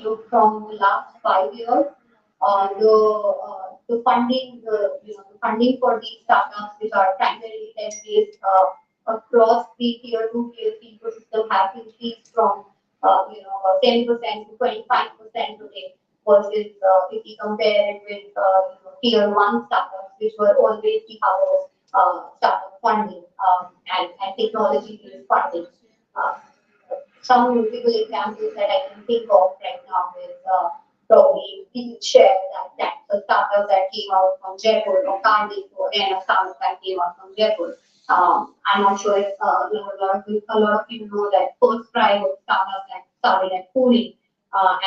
look from the last 5 years, the funding for these startups, which are primarily tech based across the tier 2, tier 3 ecosystem, has increased from 10% to 25% today, versus if you compare it with tier 1 startups, which were always the house startup funding and technology based funding. Uh, some notable examples that I can think of right now is probably share that the startup that came out from Jaipur, or Cardiff, or again a startup that came out from Jaipur. I'm not sure if a lot of people know that First Fry was a startup that started at Pune,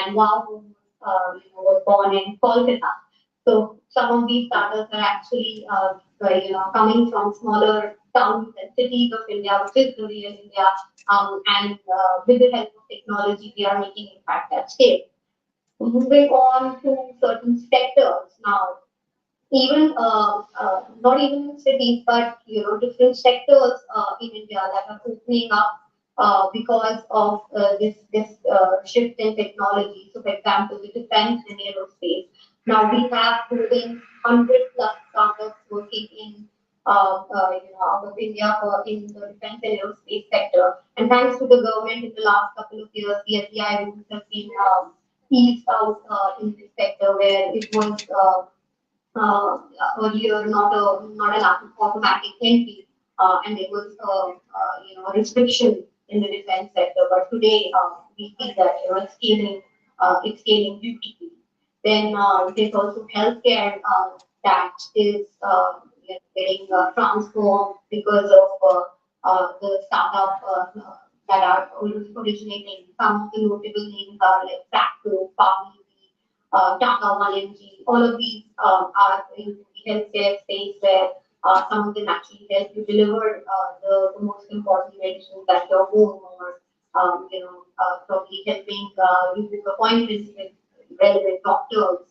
and Wahoo was born in Kolkata. So some of these startups are actually coming from smaller towns and cities of India, which is the real India, and with the help of technology, we are making impact at scale. Moving on to certain sectors now, even not even cities, but different sectors in India that are opening up because of this shift in technology. So, for example, the defense and aerospace. Now we have more than 100 plus startups working in out of India in the defense and aerospace sector. And thanks to the government in the last couple of years, the FDI rules have been eased out in this sector, where it was earlier not an automatic entry, and there was a restriction in the defense sector. But today we see that it's scaling it's scaling beautifully. Then there's also healthcare that is getting transformed because of the startup that are originating. Some of the notable names are like Practo, Pharmacy, Tata 1mg. All of these are in the healthcare space where some of them actually help you deliver the most important medicines at your home or probably helping you book appointments with relevant doctors.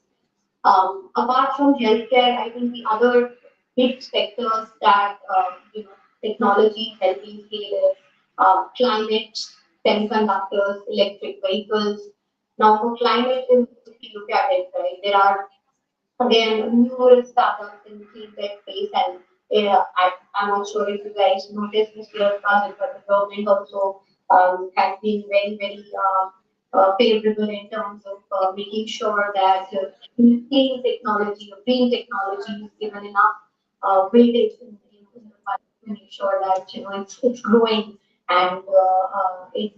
Apart from healthcare, I think the other big sectors that technology is helping scale is climate, semiconductors, electric vehicles. Now, for climate, if you look at it, right, there are again numerous startups in the clean tech space, and I'm not sure if you guys noticed this year's budget, but the government also has been very, very favorable in terms of making sure that clean technology or green technology is given enough weightage in the budget to make sure that it's growing and it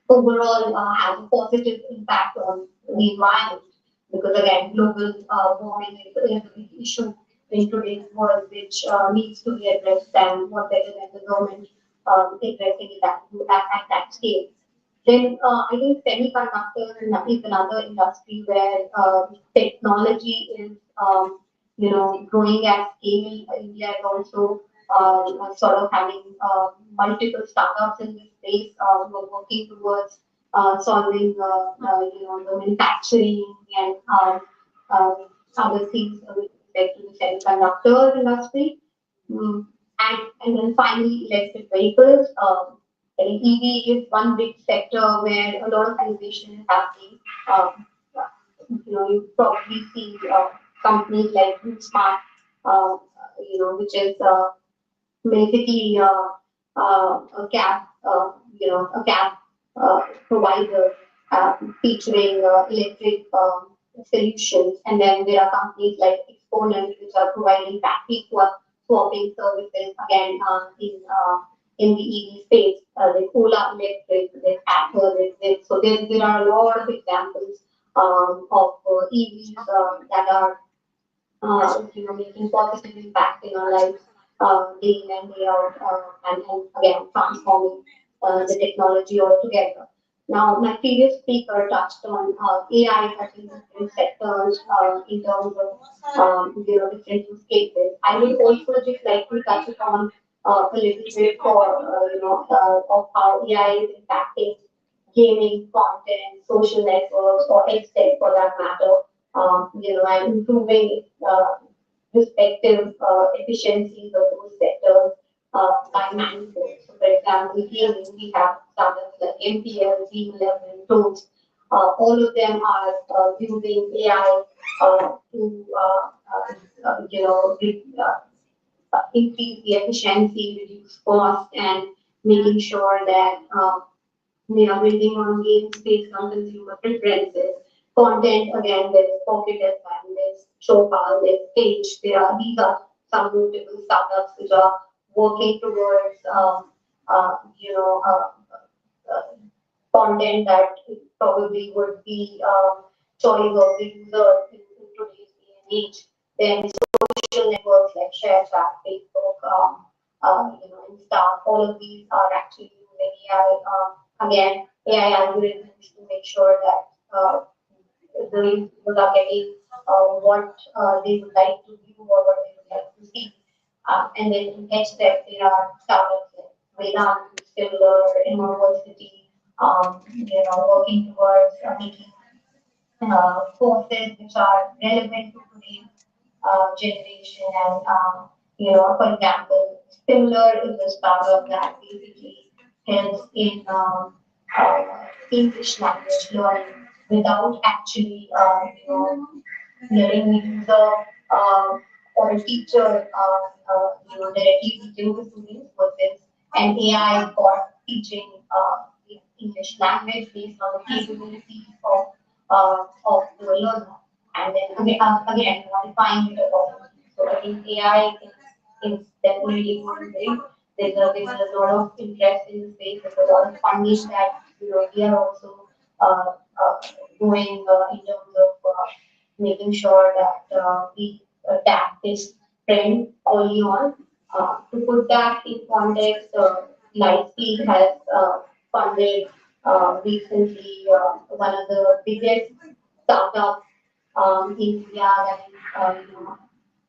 overall has a positive impact on the environment because again, global warming is a big issue in today's world, which needs to be addressed, and what better than the government addressing it at that scale. Then I think semiconductors is another industry where technology is growing at scale. India is also sort of having multiple startups in this space who are working towards solving the manufacturing and other things with respect to the semiconductor industry. Mm. And then finally, electric vehicles. And EV is one big sector where a lot of innovation is happening. You probably see companies like Smart, which is basically a cab, a cab provider featuring electric solutions. And then there are companies like Exponent, which are providing battery swapping services again in the EV space. There's Ola Electric, there's Apple, so there are a lot of examples of EVs that are making positive impact in our lives day in and day out, and again transforming the technology altogether. Now, my previous speaker touched on AI touching different sectors in terms of different use cases. I would also just like to touch upon a little bit for of how AI is impacting gaming, content, social networks, or EdTech for that matter. And improving respective efficiencies of those sectors by manifold. So, for example, gaming, we have startups like MPL, Team11, Toast. All of them are using AI to, increase the efficiency, reduce cost, and making sure that we are building on games based on consumer preferences. Content, again, there's Pocket FM, there's Showpal, there's Page. These are some notable startups which are working towards, uh, content that probably would be choice of the user in today's day and age. Then social networks like ShareChat, Facebook, Insta, all of these are actually using AI. Again, AI algorithms to make sure that the users are getting what they would like to view or what they would like to see. And then in HTech, there are startups like Vedant, Similar, University, working towards making courses which are relevant to today's generation. And, for example, Similar is a startup that basically helps in uh, English language learning without actually, letting the user or a teacher, directly teaching the students versus an AI bot teaching the English language based on the capabilities of the learner, and then again modifying it accordingly. So I think AI is definitely going. There's a lot of interest in the space. There's a lot of funding that we are also uh, uh, doing in terms of making sure that we tap this trend early on. To put that in context, Lightspeed has funded recently one of the biggest startups in India that is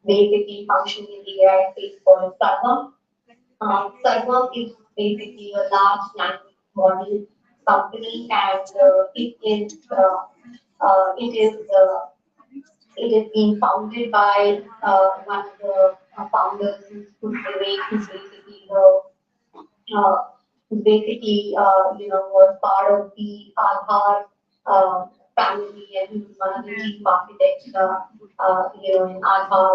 basically functioning in the AI space called Sarvam. Sarvam is basically a large language model company, and it is being founded by one of the founders who's Vivek, who's basically the uh, was part of the Aadhaar family, and he was one of the chief architects, in Aadhaar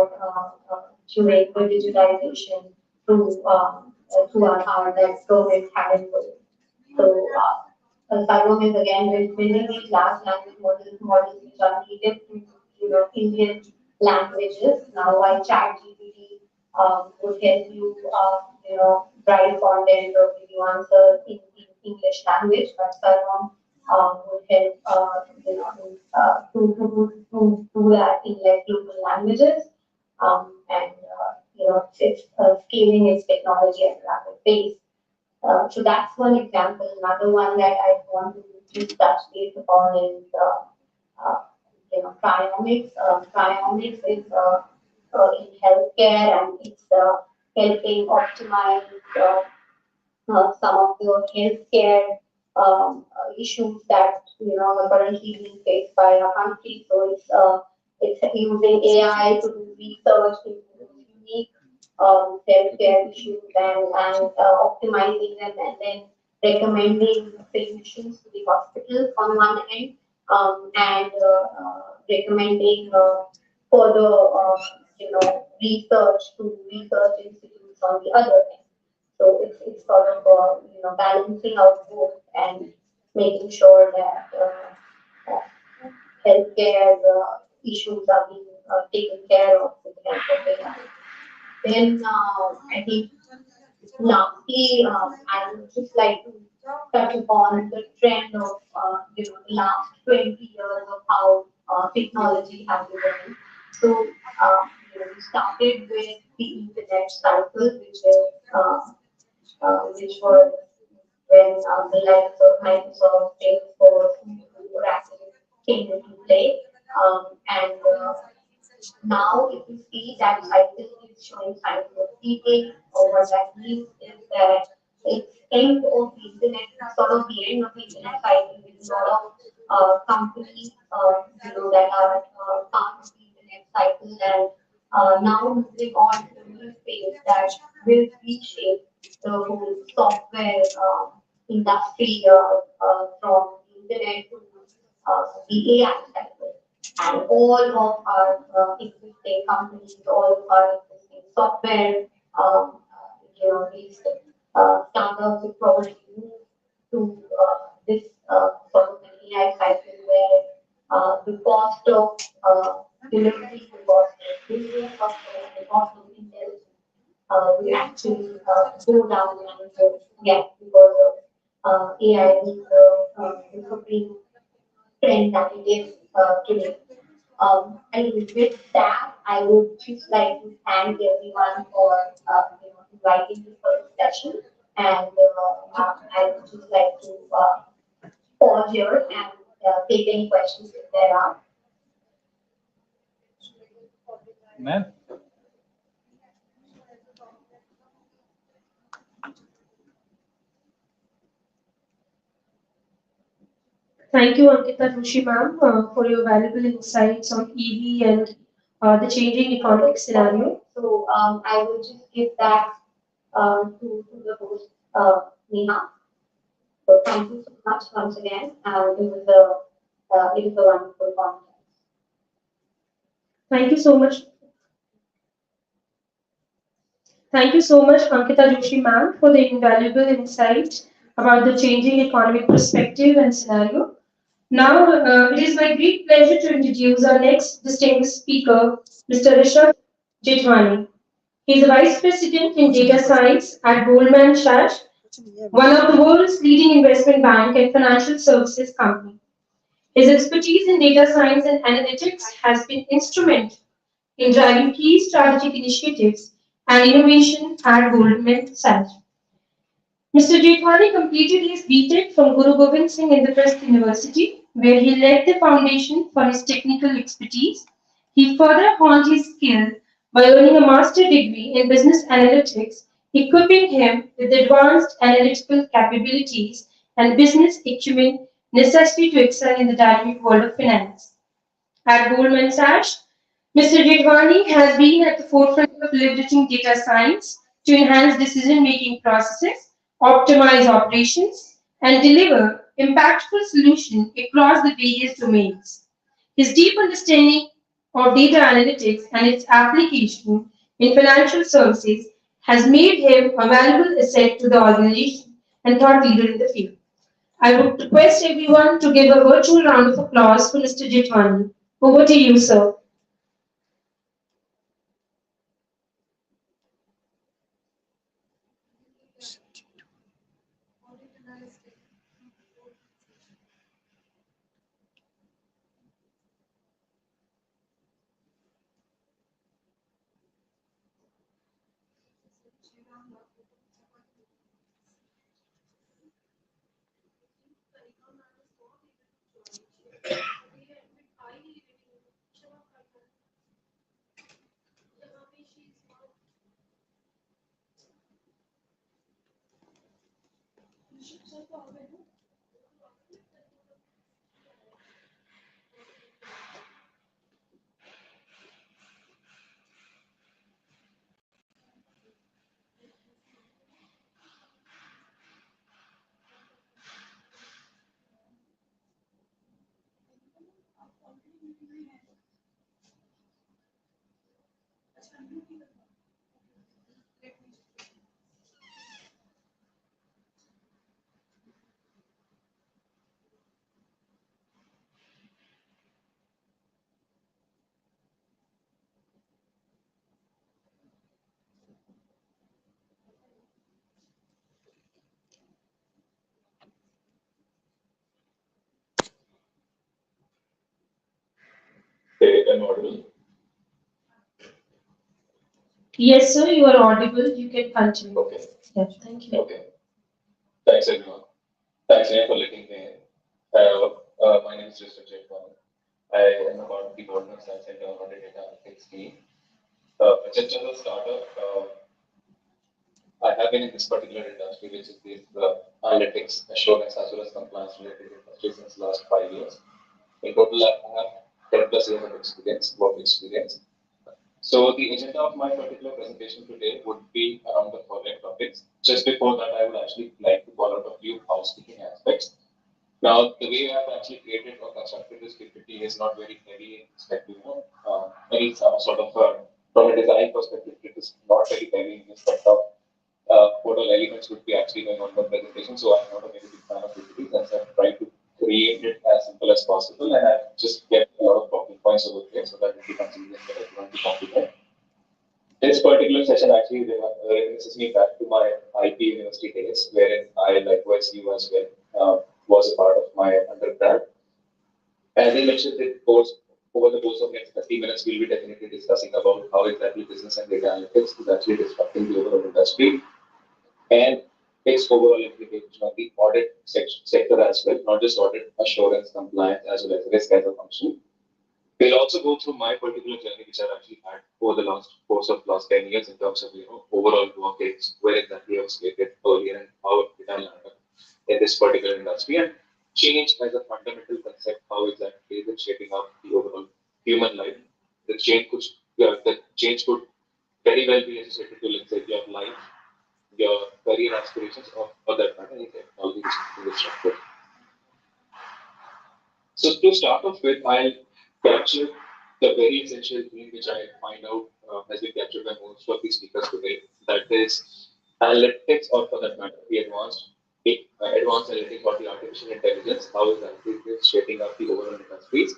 during the digitization through Aadhaar that government had in place. So, Sarvam is again building these large language models which are native to Indian languages. Now, while ChatGPT would help you write content or give you answers in English language, but Sarvam would help to do that in like local languages, and it's scaling its technology at a rapid pace. So that's one example. Another one that I want to just touch base upon is Triomics. Triomics is in healthcare, and it's helping optimize some of the healthcare issues that are currently being faced by our country. So it's using AI to do research into unique healthcare issues, and optimizing them, and then recommending solutions to the hospitals on one end, and recommending further research to research institutes on the other end. So it's sort of balancing out both and making sure that healthcare issues are being taken care of with the help of AI. Then I think lastly, I would just like to touch upon the trend of the last 20 years of how technology has evolved. So we started with the internet cycle, which was when the likes of Microsoft, Salesforce, Google actually came into play. And now, if you see that cycle is showing signs of peaking, or what that means is that it's end of the internet, sort of the end of the internet cycle with a lot of companies, that are part of the internet cycle, and now moving on to a new phase that will reshape the whole software industry from the internet to the AI cycle, and all of our existing companies, all of our existing software, these startups will probably move to this sort of an AI cycle where the cost of delivery, the cost of building software, the cost of intelligence will actually go down and yeah, because of AI being the supreme trend that it is today. And with that, I would just like to thank everyone for inviting me for this session, and I would just like to pause here and take any questions if there are. Ma'am, Thank you, Ankita Joshi ma'am, for your valuable insights on EV and the changing economic scenario. So I will just give that to the host, Neha. So thank you so much once again. It was a wonderful conference. Thank you so much. Thank you so much, Ankita Joshi ma'am, for the invaluable insight about the changing economic perspective and scenario. Now, it is my great pleasure to introduce our next distinguished speaker, Mr. Rishabh Jethwani. He is a Vice President in Data Science at Goldman Sachs, one of the world's leading investment bank and financial services company. His expertise in data science and analytics has been instrumental in driving key strategic initiatives and innovation at Goldman Sachs. Mr. Jethwani completed his B.Tech from Guru Gobind Singh Indraprasth University, where he laid the foundation for his technical expertise. He further honed his skill by earning a master's degree in business analytics, equipping him with advanced analytical capabilities and business acumen necessary to excel in the dynamic world of finance. At Goldman Sachs, Mr. Jethwani has been at the forefront of leveraging data science to enhance decision-making processes, optimize operations, and deliver impactful solutions across the various domains. His deep understanding of data analytics and its application in financial services has made him a valuable asset to the organization and thought leader in the field. I would request everyone to give a virtual round of applause for Mr. Jethwani. Over to you, sir. Hey, I'm audible. Yes, sir, you are audible. You can continue. Okay. Yes, thank you. Okay. Thanks, everyone. Thanks, Neha, for letting me in. My name is Justin Jaipal. I am about the Goldman Sachs Center on the Data Analytics team. Just as a startup, I have been in this particular industry, which is the analytics, assurance, as well as compliance related industry since last 5 years. In total, I have 10 plus years of experience, work experience. So the agenda of my particular presentation today would be around the following topics. Just before that, I would actually like to call out a few housekeeping aspects. Now, the way I've actually created or constructed this PPT is not very heavy in respect to, any sort of, from a design perspective, it is not very heavy in respect of what all elements would be actually going on in the presentation. So I'm not a very big fan of PPTs, and so I've tried to create it as simple as possible, and I've just kept a lot of talking points over there so that it becomes easier for everyone to comprehend. This particular session actually references me back to my IP university days, wherein I, likewise you as well, was a part of my undergrad. As I mentioned, over the course of next 30 minutes, we'll be definitely discussing about how exactly business and data analytics is actually disrupting the overall industry and its overall implication on the audit sector as well, not just audit, assurance, compliance, as well as risk as a function. We'll also go through my particular journey, which I've actually had over the last course of last 10 years in terms of overall work, where exactly I was created earlier and how it began in this particular industry, and change as a fundamental concept, how exactly is it shaping up the overall human life. The change could very well be associated to, let's say, your life, your career aspirations, or for that matter, any technology in this structure. So to start off with, I'll capture the very essential thing which I find out has been captured by most of the speakers today. That is analytics, or for that matter, the advanced analytics or the artificial intelligence. How is that shaping up the overall industries?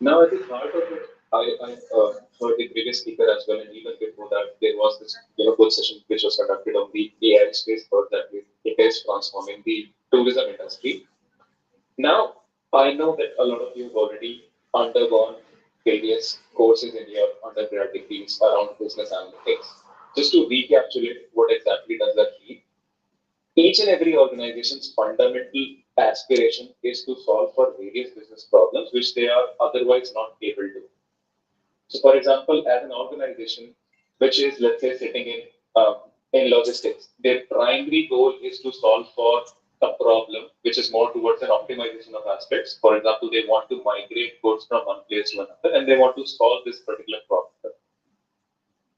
Now, at the heart of it, I heard the previous speaker as well, and even before that, there was this good session which was conducted on the AI space. Heard that it is transforming the tourism industry. Now, I know that a lot of you have already undergone various courses in your undergrad degrees around business analytics. Just to recapitulate, what exactly does that mean? Each and every organization's fundamental aspiration is to solve for various business problems which they are otherwise not able to. So, for example, as an organization which is, let's say, sitting in logistics, their primary goal is to solve for a problem which is more towards an optimization of aspects. For example, they want to migrate goods from one place to another, and they want to solve this particular problem.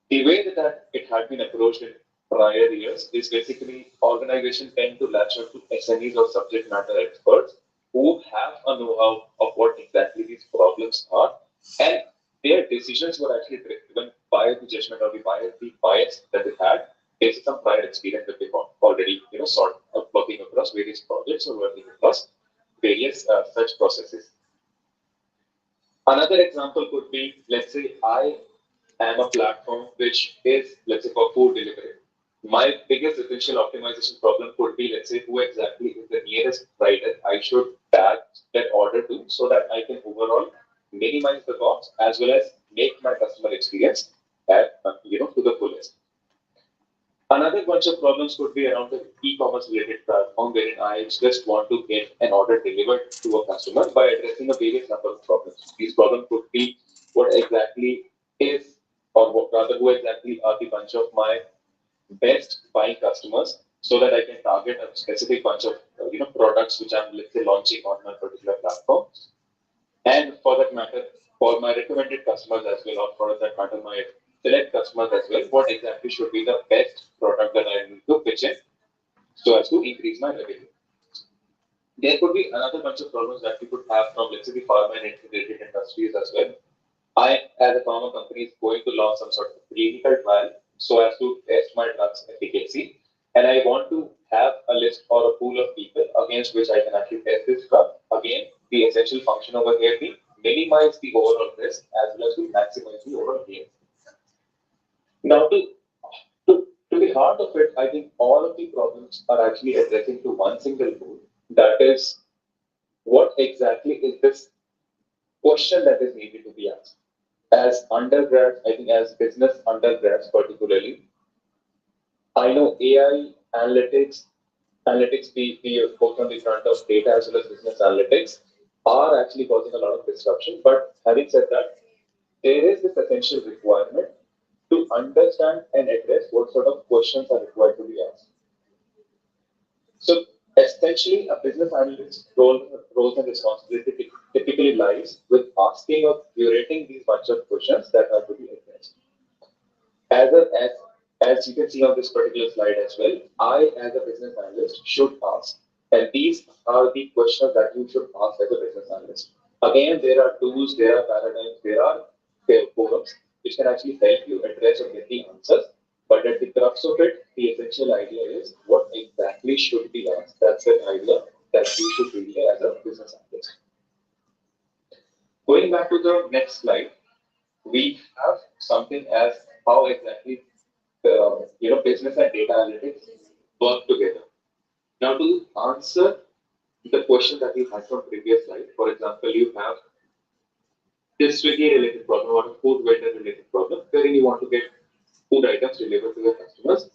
The way that it had been approached in prior years is basically organizations tend to latch on to SMEs or subject matter experts who have a know-how of what exactly these problems are, and their decisions were actually driven by the judgment or the bias that they had based on some prior experience that they've already sort of working across various projects or working across various such processes. Another example could be, let's say, I am a platform which is, let's say, for food delivery. My biggest essential optimization problem could be, let's say, who exactly is the nearest rider I should tag that order to so that I can overall minimize the cost as well as make my customer experience to the fullest. Another bunch of problems could be around the e-commerce related platform wherein I just want to get an order delivered to a customer by addressing a various number of problems. These problems could be what exactly is, or what, rather, who exactly are the bunch of my best buying customers, so that I can target a specific bunch of products which I'm, let's say, launching on my particular platform. And for that matter, for my recommended customers as well, or for that matter, my select customers as well, what exactly should be the best product that I need to pitch in so as to increase my revenue. There could be another bunch of problems that we could have from, let's say, the pharma and related industries as well. I, as a pharma company, is going to launch some sort of clinical trial so as to test my drug's efficacy. And I want to have a list or a pool of people against which I can actually test this drug. Again, the essential function over here being minimize the overall risk as well as to maximize the overall gain. Now, to the heart of it, I think all of the problems are actually addressing to one single goal. That is, what exactly is this question that is needed to be asked? As undergrads, I think as business undergrads particularly, I know AI analytics be both on the front of data as well as business analytics are actually causing a lot of disruption. But having said that, there is this essential requirement to understand and address what sort of questions are required to be asked. So essentially, a business analyst's roles and responsibility typically lies with asking or curating these bunch of questions that are to be addressed. As, a, as you can see on this particular slide as well, I, as a business analyst, should ask. And these are the questions that you should ask as a business analyst. Again, there are tools, there are paradigms, there are forums which can actually help you address or get the answers. But at the crux of it, the essential idea is what exactly should be asked. That's the idea that you should relay as a business analyst. Going back to the next slide, we have something as how exactly business and data analytics work together. Now, to answer the question that we had from previous slide, for example, you have this Swiggy related problem or a food vendor related problem, wherein you want to get food items delivered to your customers,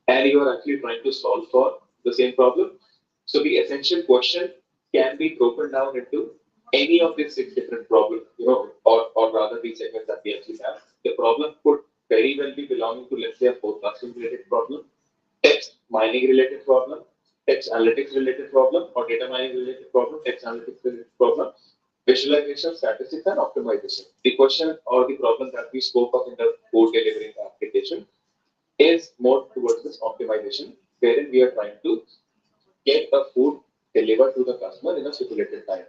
and you are actually trying to solve for the same problem. So the essential question can be broken down into any of these six different problems, or rather these segments that we actually have. The problem could very well be belonging to, let's say, a forecasting related problem, text mining related problem, text analytics related problem, or data mining related problem, text analytics related problem, visualization, statistics, and optimization. The question or the problem that we spoke of in the code delivering application is more towards this optimization, wherein we are trying to get a food delivered to the customer in a stipulated time.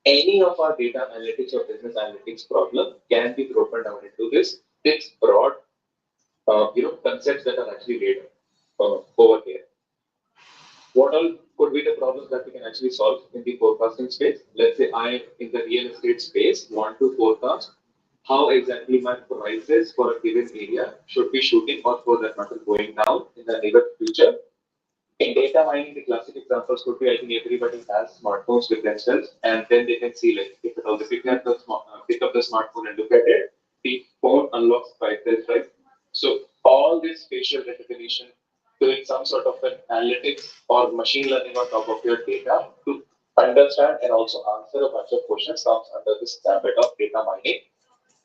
Any of our data analytics or business analytics problem can be broken down into this six broad, concepts that are actually laid over here. What all could be the problems that we can actually solve in the forecasting space? Let's say I, in the real estate space, want to forecast how exactly my prices for a given area should be shooting or for that matter going down in the near future. In data mining, the classic examples could be, I think everybody has smartphones with themselves, and then they can see like if at all they pick up the smartphone and look at it, the phone unlocks by itself, right? So all this facial recognition, doing some sort of an analytics or machine learning on top of your data to understand and also answer a bunch of questions comes under this ambit of data mining.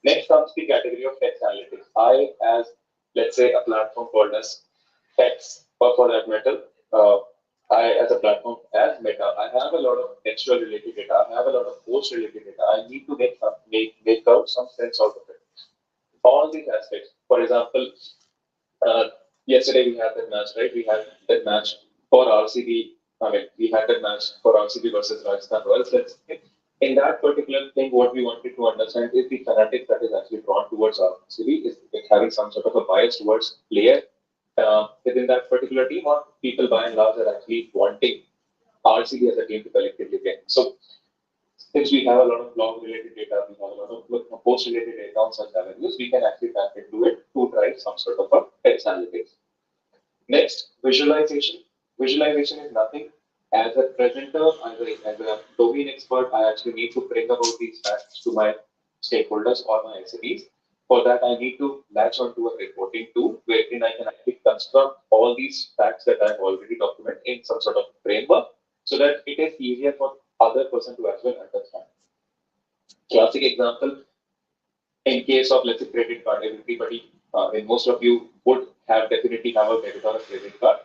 Next comes the category of text analytics. I, as let's say a platform called as text, or for that matter, I as a platform as Meta, I have a lot of textual related data. I have a lot of post related data. I need to make out some sense out of it. All these aspects. For example, uh, yesterday we had that match, right? We had that match for RCB. I mean, we had that match for RCB versus Rajasthan Royals. In that particular thing, what we wanted to understand is the fanatic that is actually drawn towards RCB. Is it having some sort of a bias towards player within that particular team, or people by and large are actually wanting RCB as a team to collectively win? So since we have a lot of blog related data, we have a lot of post related data on such avenues, we can actually tap into it to drive some sort of a text analytics. Next, visualization. Visualization is nothing. As a presenter, as a domain expert, I actually need to bring about these facts to my stakeholders or my SMEs. For that, I need to latch onto a reporting tool wherein I can actually construct all these facts that I've already documented in some sort of framework so that it is easier for other person to as well understand. Classic example, in case of let's say credit card, everybody, and most of you would have definitely have a debit or a credit card.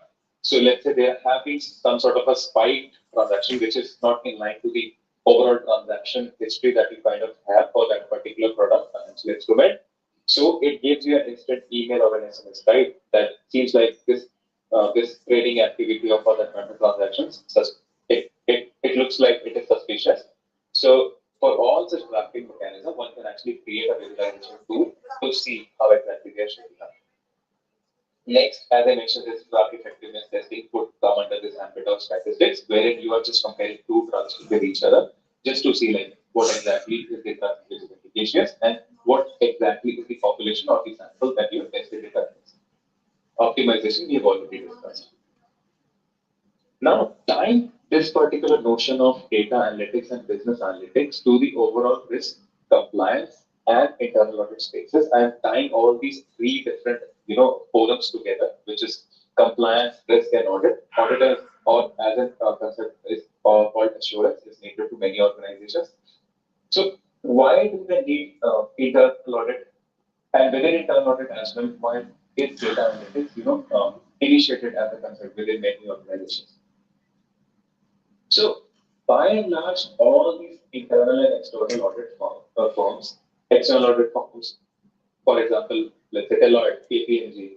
So let's say there have been some sort of a spiked transaction which is not in line to the overall transaction history that you kind of have for that particular product financial instrument. So it gives you an instant email or an SMS, right? That seems like this trading activity of other kind of transactions. It looks like it is suspicious. So for all such tracking mechanism, one can actually create a visualization tool to see how exactly they are shaping up. Next, as I mentioned, this graph effectiveness testing would come under this ambit of statistics, wherein you are just comparing two drugs with each other, just to see like what exactly is the drug which is efficacious and what exactly is the population of the sample that you have tested it against. Optimization we have already discussed. Now, tying this particular notion of data analytics and business analytics to the overall risk, compliance, and internal audit spaces, I am tying all these three different, forums together, which is compliance, risk, and audit. Auditors, or as a concept is called assurance, is needed to many organizations. So, why do they need internal audit? And within internal audit as well, why is data analytics, initiated as a concept within many organizations? So, by and large, all these internal and external audit firms, external audit firms, for example, let's say Deloitte, KPMG,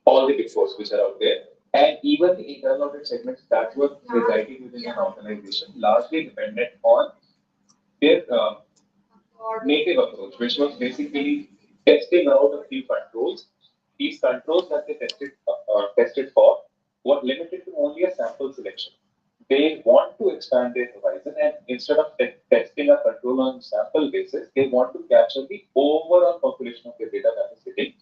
all the big fours which are out there, and even the internal audit segments that were residing within an organization, largely dependent on their native approach, which was basically testing out a few controls. These controls that they tested for were limited to only a sample selection. They want to expand their horizon, and instead of testing a control on sample basis, they want to capture the overall population of the data that is sitting,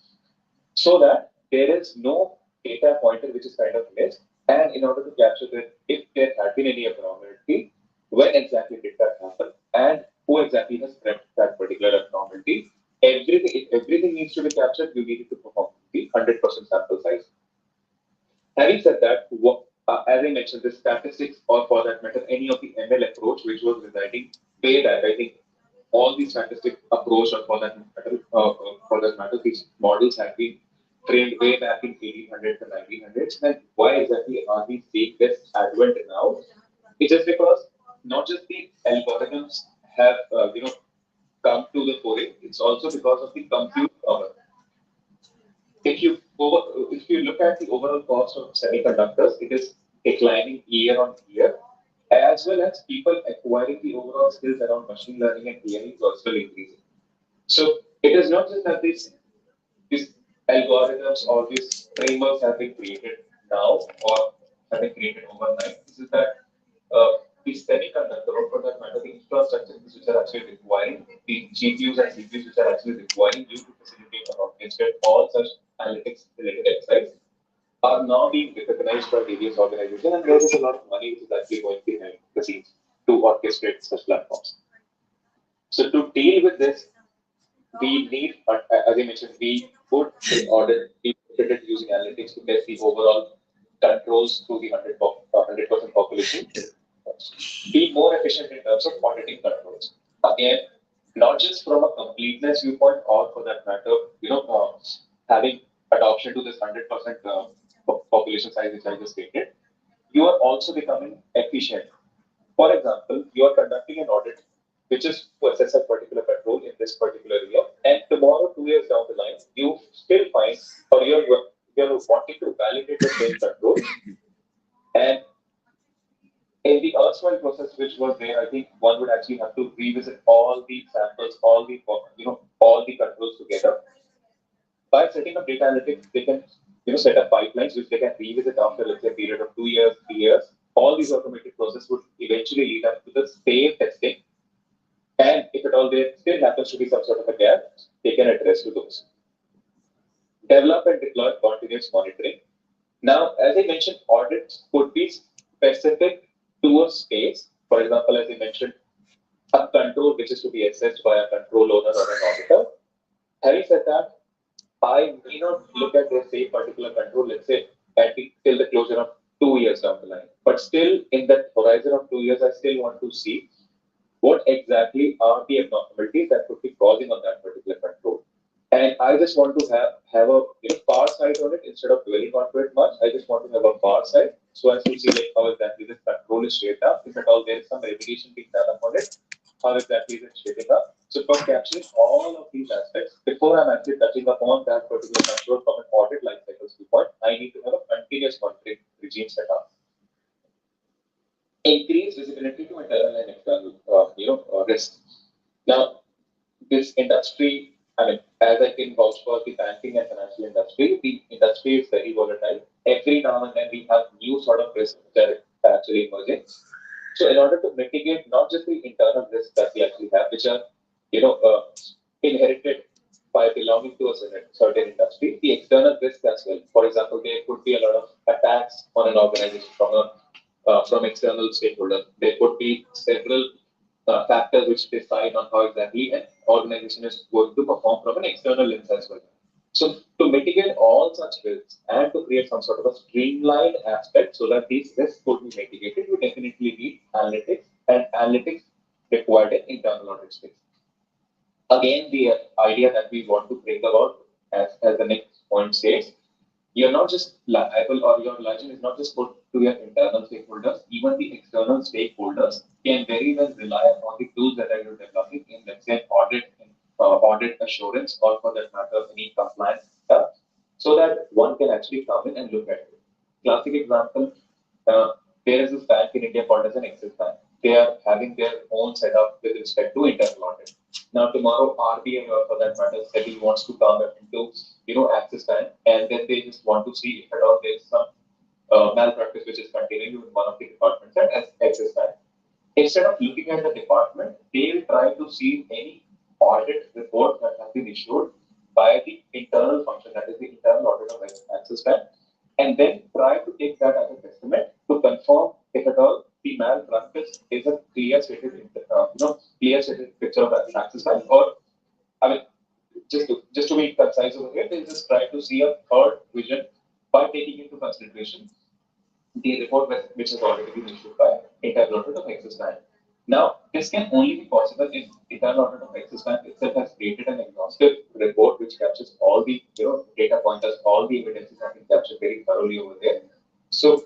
so that there is no data pointer which is kind of missed. And in order to capture that, if there had been any abnormality, when exactly did that happen, and who exactly has spread that particular abnormality, if everything needs to be captured, you need to perform the 100% sample size. Having said that, as I mentioned, the statistics, or for that matter, any of the ML approach which was residing way back, I think all the statistic approach, or for that matter, these models have been trained way back in 1800s and 1900s. Then why exactly are we seeing this advent now? It's just because not just the algorithms have come to the fore. It's also because of the compute power. If you look at the overall cost of semiconductors, it is declining year on year, as well as people acquiring the overall skills around machine learning and AI is also increasing. So it is not just that these algorithms or these frameworks have been created now or have been created overnight. This is that the semiconductor, or for that matter, the infrastructure which are actually requiring the GPUs and CPUs which are actually requiring you to facilitate or orchestrate all such analytics related exercise are now being recognized by various organizations, and there is a lot of money which is actually going behind the scenes to orchestrate such platforms. So to deal with this, we need, as I mentioned, we would in order be considered using analytics to test the overall controls through the 100% population, be more efficient in terms of auditing controls. Again, not just from a completeness viewpoint, or for that matter, having adoption to this 100% population size which I just stated, you are also becoming efficient. For example, you are conducting an audit which is to assess a particular control in this particular year, and tomorrow, 2 years down the line, you still find, or you're wanting to validate the same control, and in the erstwhile process which was there, I think one would actually have to revisit all the samples, all the controls together. By setting up data analytics, they can set up pipelines which they can revisit after, let's say, a period of 2 years, 3 years. All these automated processes would eventually lead up to the same testing. And if at all there still happens to be some sort of a gap, they can address to those. Develop and deploy continuous monitoring. Now, as I mentioned, audits could be specific to a space. For example, as I mentioned, a control which is to be assessed by a control owner or an auditor. Having said that, I may not look at the same particular control, let's say, till the closure of 2 years down the line. But still, in that horizon of 2 years, I still want to see what exactly are the abnormalities that could be causing on that particular control. And I just want to have a far sight on it instead of dwelling onto it much. I just want to have a far sight so as to see like how exactly this control is shaped up. If at all there is some remediation being done upon it, how exactly is it shaping up? So for capturing all of these aspects, before I'm actually touching upon that particular control from an audit life cycle viewpoint, I need to have a continuous monitoring regime set up. Increase visibility to internal and external, risks. Now, this industry, I mean, as I can vouch for the banking and financial industry, the industry is very volatile. Every now and then we have new sort of risks that are actually emerging. So in order to mitigate not just the internal risks that we actually have, which are, inherited by belonging to a certain industry, the external risks as well. For example, there could be a lot of attacks on an organization from external stakeholders. There could be several factors which decide on how exactly an organization is going to perform from an external lens as well. So to mitigate all such risks and to create some sort of a streamlined aspect so that these risks could be mitigated, you definitely need analytics, and analytics required an internal audit space. Again, the idea that we want to bring about, as the next point says, you're not just liable, or your liability is not just put to your internal stakeholders, even the external stakeholders can very well rely upon the tools that you're developing in, let's say, audit assurance, or for that matter, any compliance stuff, so that one can actually come in and look at it. Classic example, there is this bank in India called as an Axis Bank. They are having their own setup with respect to internal audit. Now tomorrow, RBI, or for that matter, SEBI wants to come into Axis Bank, and then they just want to see if at all there is some malpractice which is continuing in one of the departments at Axis Bank. Instead of looking at the department, they will try to see any audit report that has been issued by the internal function, that is the internal audit of Axis Bank, and then try to take that as a testament to confirm if at all the malpractice is a clear stated picture of Axis Bank, or I mean, just to be concise over here, they just try to see a third vision by taking into consideration the report which has already been issued by internal audit of Axis Bank. Now, this can only be possible if internal audit of Axis Bank itself has created an exhaustive report which captures all the data pointers, all the evidences have been captured very thoroughly over there. So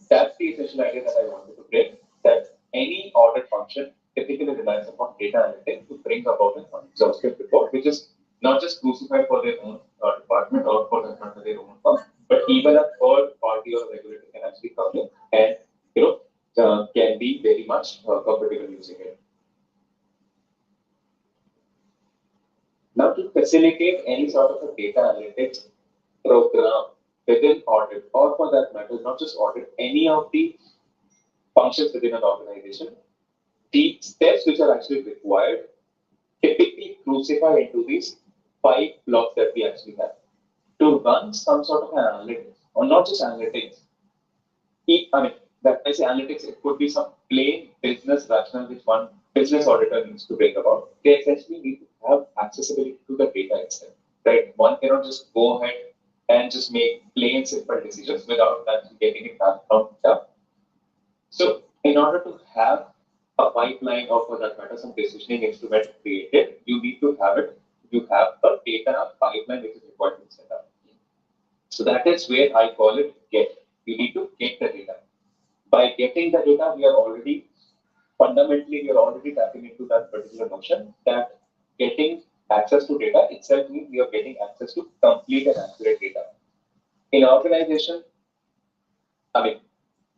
that's the essential idea that I wanted to bring, that any audit function typically relies upon data analytics to bring about an exhaustive report, which is not just crucified for their own department or for their own firm, but even a third party or regulator can actually come in and can be very much comfortable using it. Now, to facilitate any sort of a data analytics program within audit, or for that matter, not just audit, any of the functions within an organization, the steps which are actually required typically crucify into these 5 blocks that we actually have. To run some sort of an analytics, or not just analytics. I mean, that I say analytics, it could be some plain business rationale which one business auditor needs to bring about. They essentially need to have accessibility to the data itself, right? One cannot just go ahead and just make plain simple decisions without actually getting it done from data. So in order to have a pipeline or for that matter, some decisioning instrument created, you need to have it, you have a data pipeline which is required to be set up. So that is where I call it get. You need to get the data. By getting the data, we are already tapping into that particular notion that getting access to data itself means we are getting access to complete and accurate data. In organization, I mean,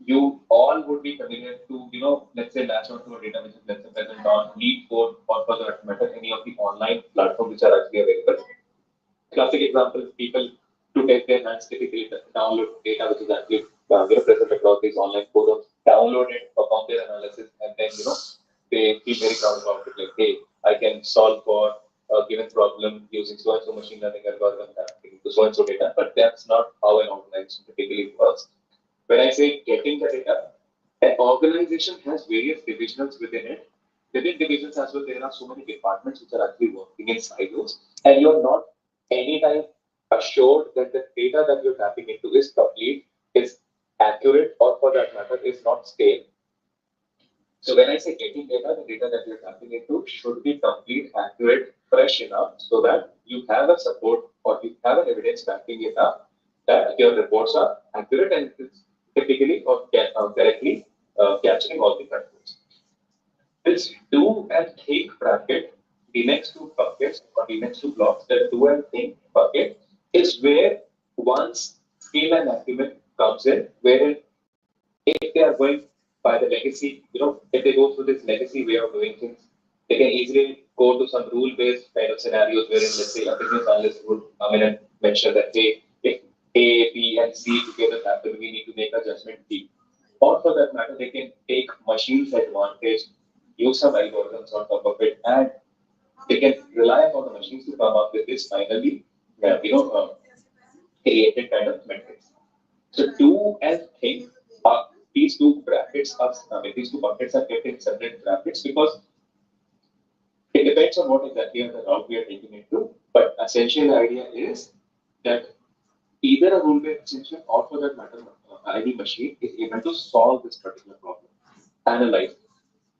you all would be familiar to, let's say latch onto a data which is let's say present on Lead Code or for that matter, any of the online platforms which are actually available. Classic example, people to take their hands typically download data which is actually present across these online forums, download it, perform their analysis, and then they feel very proud about it. Like, hey, I can solve for a given problem using so and so machine learning algorithm to so and so data, but that's not how an organization typically works. When I say getting the data, an organization has various divisions within it. Within divisions as well, there are so many departments which are actually working in silos, and you're not anytime assured that the data that you're tapping into is complete, is accurate, or for that matter, is not stale. So when I say getting data, the data that you're tapping into should be complete, accurate, fresh enough so that you have a support or you have an evidence backing it up that your reports are accurate and it's typically or correctly capturing all the controls. This do and think bracket, the next two buckets or the next two blocks, the do and think bucket is where one's skill and acumen comes in, wherein if they are going by the legacy, if they go through this legacy way of doing things, they can easily go to some rule-based kind of scenarios wherein, let's say, a business analyst would come in and mention that, hey, if A, B, and C together happen, we need to make a judgment B. Or for that matter, they can take machines advantage, use some algorithms on top of it, and they can rely upon the machines to come up with this finally, created kind of metrics. So do and think these two brackets are, these two buckets are kept in separate brackets because it depends on what exactly the route we are taking it to. But essential idea is that either a rule-based extension or for that matter, any machine is able to solve this particular problem, analyze.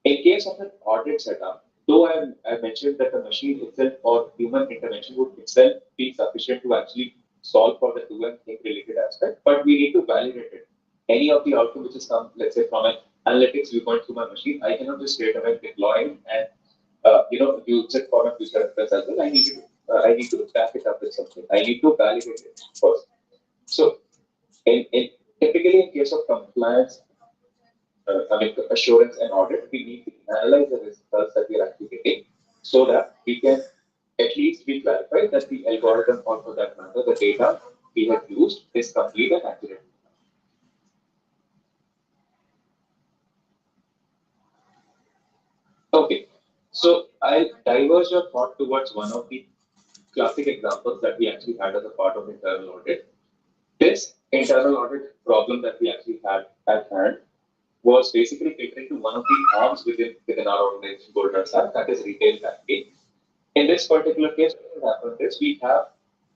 In case of an audit setup, though I mentioned that the machine itself or human intervention would itself be sufficient to actually solve for the do and think related aspect, but we need to validate it. Any of the outcome which is come, let's say from an analytics viewpoint to my machine, I cannot just straight away deploy it and use it for my future reference as well. I need to back it up with something. I need to validate it first. So in typically in case of compliance, assurance and audit, we need to analyze the results that we are actually getting so that we can at least be clarified that the algorithm or for that matter, the data we have used is complete and accurate. Okay, so I'll diverge your thought towards one of the classic examples that we actually had as a part of internal audit. This internal audit problem that we actually had at hand was basically catering to one of the arms within our organization, Goldman Sachs, that is retail banking. In this particular case, what happened is we have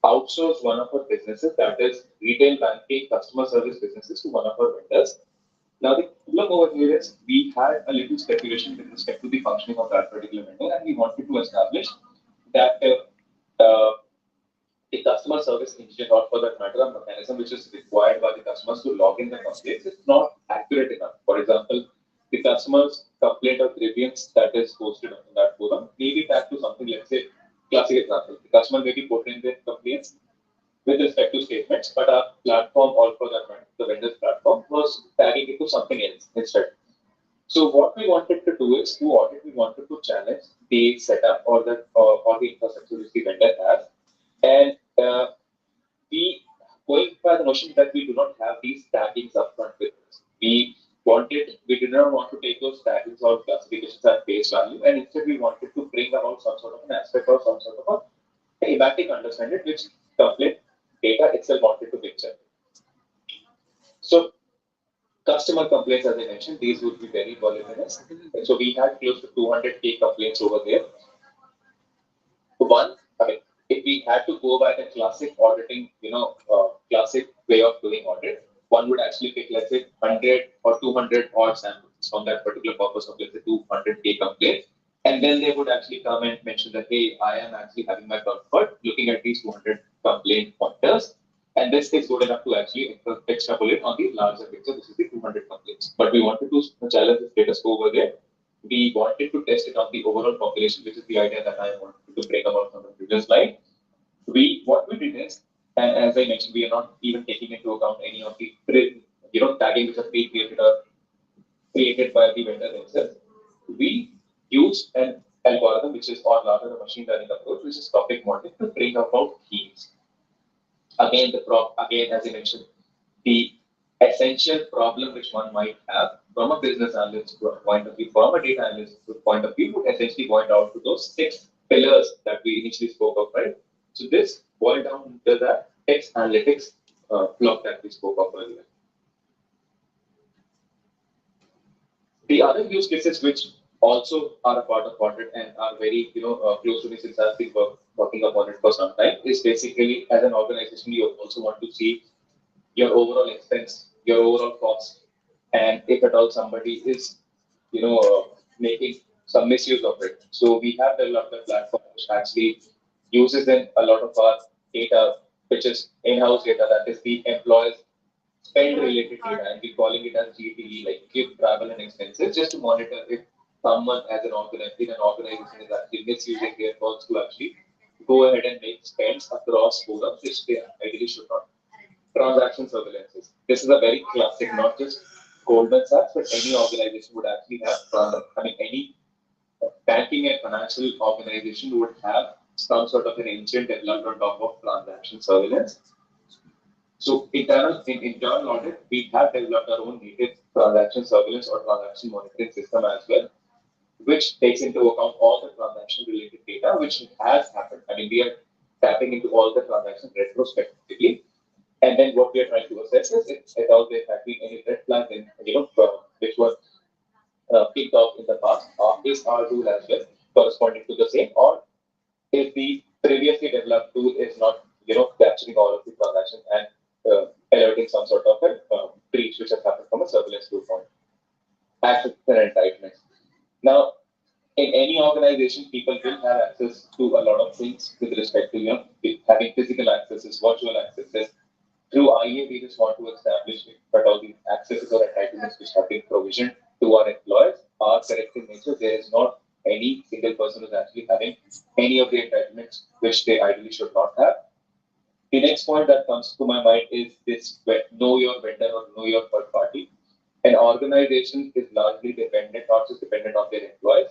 outsourced one of our businesses, that is retail banking customer service businesses, to one of our vendors. Now, the problem over here is we had a little speculation with respect to the functioning of that particular vendor, and we wanted to establish that the customer service engine, or for that matter, a mechanism which is required by the customers to log in the complaints is not accurate enough. For example, the customer's complaint or grievance that is posted on that forum may be tagged to something, let's say, classic example. The customer may be put in their complaints with respect to statements, but our platform, or for that matter, the vendor's platform, was tagging it to something else instead. So what we wanted to do is, through audit, we wanted to challenge the setup or the infrastructure which the vendor has, and we going by the notion that we do not have these taggings upfront with us. We did not want to take those taggings or classifications at face value, and instead we wanted to bring about some sort of an aspect or some sort of a thematic understanding which complaint data itself wanted to picture. So customer complaints, as I mentioned, these would be very voluminous. And so we had close to 200K complaints over there. One, I mean, if we had to go by the classic auditing, classic way of doing audit, one would actually pick, let's say, 100 or 200 odd samples from that particular purpose of, let's say, 200K complaints. And then they would actually come and mention that, hey, I am actually having my comfort looking at these 200 complaint pointers. And this is good enough to actually extrapolate on the larger picture, which is the 200 complaints. But we wanted to challenge the status quo over there. We wanted to test it on the overall population, which is the idea that I wanted to bring about from the previous slide. What we did is, and as I mentioned, we are not even taking into account any of the tagging which are pre-created or created by the vendor themselves. We use an algorithm which is or rather a machine learning approach, which is topic modeling to bring about themes. Again, again, as I mentioned, the essential problem which one might have from a business analyst point of view, from a data analyst point of view, would essentially point out to those 6 pillars that we initially spoke of, right? So this boiled down to the text analytics block that we spoke of earlier. The other use cases which also are a part of audit and are very close to me since I've been working upon it for some time is basically as an organization you also want to see your overall expense, your overall cost, and if at all somebody is making some misuse of it. So we have developed a platform which actually uses in a lot of our data, which is in-house data, that is the employees spend related data, and we're calling it as GTE, like give travel and expenses, just to monitor if someone as an organization is actually misusing their funds to actually go ahead and make spends across forums, which they ideally should not. Transaction surveillances. This is a very classic, not just Goldman Sachs, but any organization would actually have, any banking and financial organization would have some sort of an engine developed on top of transaction surveillance. So in internal audit, we have developed our own native transaction surveillance or transaction monitoring system as well, which takes into account all the transaction related data which has happened. I mean, we are tapping into all the transactions retrospectively. And then what we are trying to assess is if at all there have been any red flags in, which were picked off in the past, is our tool as well corresponding to the same, or if the previously developed tool is not, capturing all of the transactions and alerting some sort of a breach which has happened from a surveillance viewpoint. Access and entitlements. Now, in any organization, people will have access to a lot of things with respect to having physical accesses, virtual accesses. Through IA, we just want to establish that all the accesses or entitlements which have been provisioned to our employees are correct in nature. There is not any single person who's actually having any of the entitlements which they ideally should not have. The next point that comes to my mind is this: know your vendor or know your third party. An organization is largely dependent, not just dependent on their employees.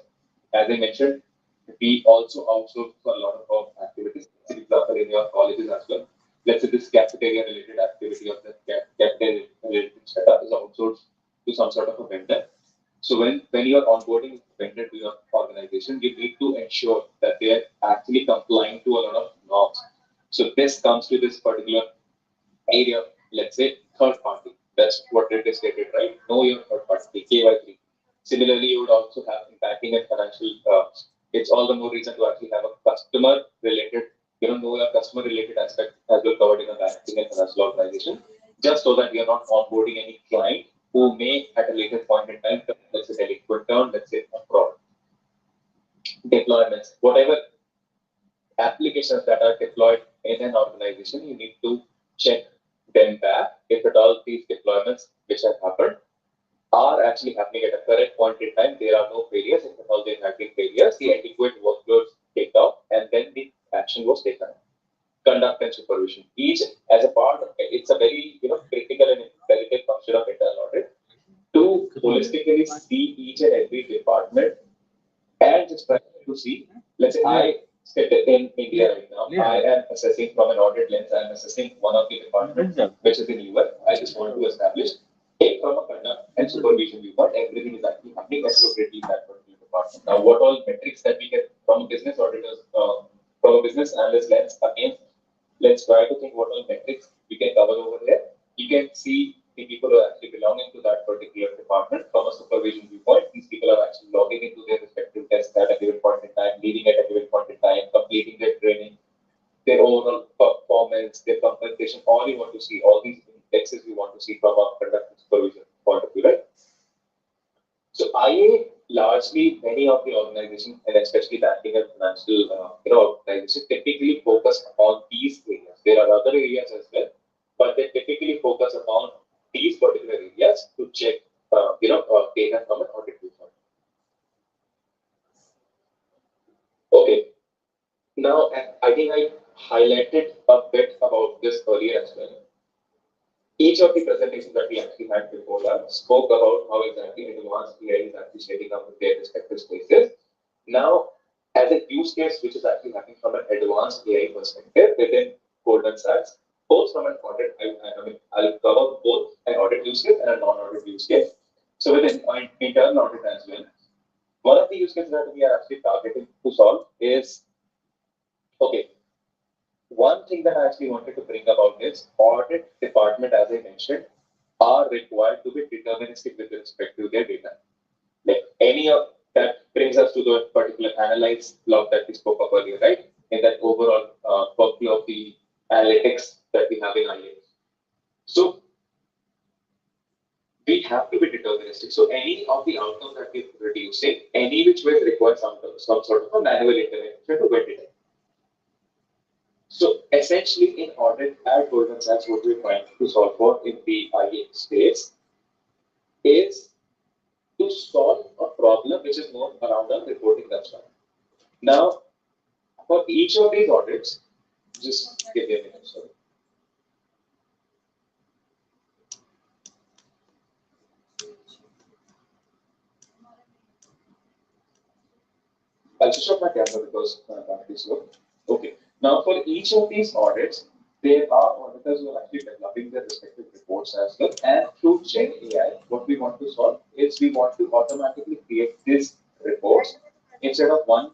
As I mentioned, we also outsource for a lot of our activities. For example, in your colleges as well. Let's say this cafeteria related activity or the cafeteria related setup is outsourced to some sort of a vendor. So when you're onboarding a vendor to your organization, you need to ensure that they are actually complying to a lot of norms. So this comes to this particular area, let's say third party. That's what it is stated, right? Know your third party, KYC. Similarly, you would also have in banking and financial. It's all the more reason to actually have a customer related, know your customer related aspect as well covered in a banking and financial organization, just so that you're not onboarding any client who may at a later point in time, let's say delinquent turn, let's say a fraud. Deployments, whatever applications that are deployed in an organization, you need to check them back if at all these deployments which have happened are actually happening at a correct point in time. There are no failures. If at all there have been failures, the adequate workloads take out and then the action was taken. Conduct and supervision. Each as a part of it, it's a very critical and imperative function of internal audit to holistically see each and every department and just try to see, let's say I sit in India right now. I am assessing from an audit lens, I am assessing one of the departments which is in US. I just want to establish from a conduct and supervision viewpoint, everything is actually happening appropriately in that particular department. Now, what all metrics that we get from a business auditors, from a business analyst lens, again, let's try to think what all metrics we can cover over there. You can see the people who are actually belonging to that particular department from a supervision viewpoint. These people are actually logging into their respective desks at a given point in time, leaving at a given point in time, completing their training, their overall performance, their compensation, all you want to see, all these indexes you want to see from a conduct supervision point of view, right? So IA largely many of the organizations and especially banking and financial organizations typically focus on these areas. There are other areas as well, but they typically focus upon these particular areas to check data from an audit viewpoint. Okay, now I think I highlighted a bit about this earlier as well. Each of the presentations that we actually had before that spoke about how exactly advanced AI is actually shaping up with their respective spaces. Now, as a use case which is actually happening from an advanced AI perspective within Goldman Sachs, both from an audit, I'll cover both an audit use case and a non-audit use case. So within an internal audit as well, one of the use cases that we are actually targeting to solve is, okay, one thing that I actually wanted to bring about is audit department, as I mentioned, are required to be deterministic with respect to their data. Like any of that brings us to the particular analyze block that we spoke of earlier, right? In that overall workflow of the analytics that we have in IA. So we have to be deterministic. So any of the outcomes that we're producing, any which way requires some sort of a manual intervention to get it. So essentially in audit at Goldman Sachs, what we're trying to solve for in the IA space is to solve a problem which is more around the reporting construct. Now, for each of these audits, just give me a minute, sorry. I'll switch off my camera because that is slow. Okay. Now, for each of these audits, there are auditors who are actually developing their respective reports as well. And through Gen AI, what we want to solve is we want to automatically create these reports instead of one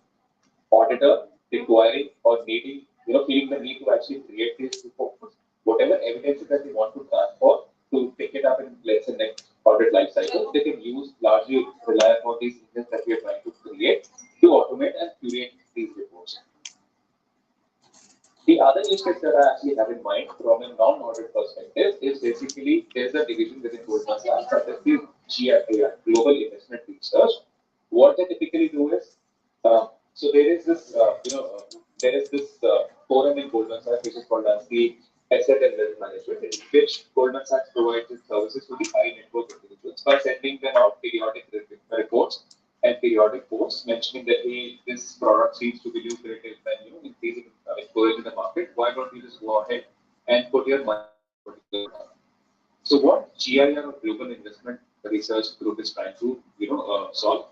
auditor requiring or needing, feeling the need to actually create these reports. Whatever evidence that they want to transfer to pick it up in, let's say, next audit life cycle, they can use largely rely upon these engines that we are trying to create to automate and curate these reports. The other use case that I actually have in mind from a non-audit perspective is basically there's a division within Goldman Sachs that is the GIA, Global Investment Research. What they typically do is, so there is this, forum in Goldman Sachs which is called as the Asset and Wealth Management, in which Goldman Sachs provides its services to the high net worth individuals by sending them out periodic reports and periodic posts mentioning that hey, this product seems to be lucrative and increasing exposure in the market. Why don't you just go ahead and put your money in this particular product? So what GIR or Global Investment Research Group is trying to solve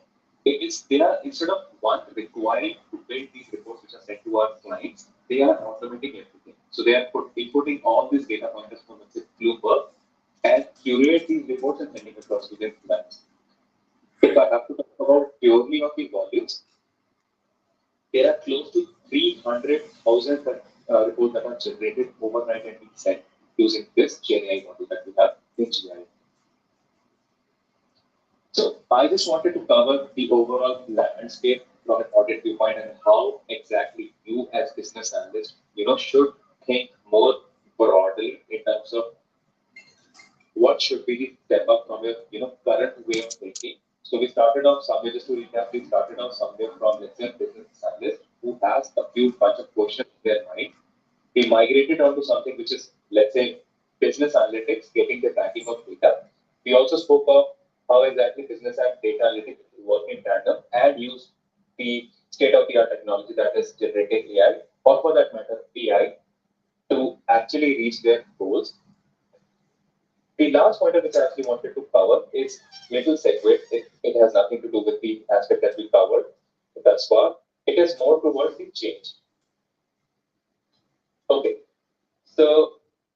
is they are instead of one requiring to build these reports which are sent to our clients, they are automating everything. So they are inputting all these data pointers from Bloomberg and curate these reports and sending across to their clients. If I have to talk about purely of the volumes, there are close to 300,000 reports that are generated overnight and being sent using this GenAI model that we have in GIA. So I just wanted to cover the overall landscape from an audit viewpoint and how exactly you as business analysts, should think more broadly in terms of what should be the step up from your, current way of thinking. So we started off somewhere, just to recap, we started off somewhere from, let's say, a business analyst who has a few bunch of questions in their mind. We migrated onto something which is, let's say, business analytics, getting the tracking of data. We also spoke of how exactly business and data analytics work in tandem and use the state-of-the-art technology that is generating AI, or for that matter, AI, to actually reach their goals. The last point which I actually wanted to cover is little segue. It has nothing to do with the aspect that we covered thus far. It is more towards the change. Okay, so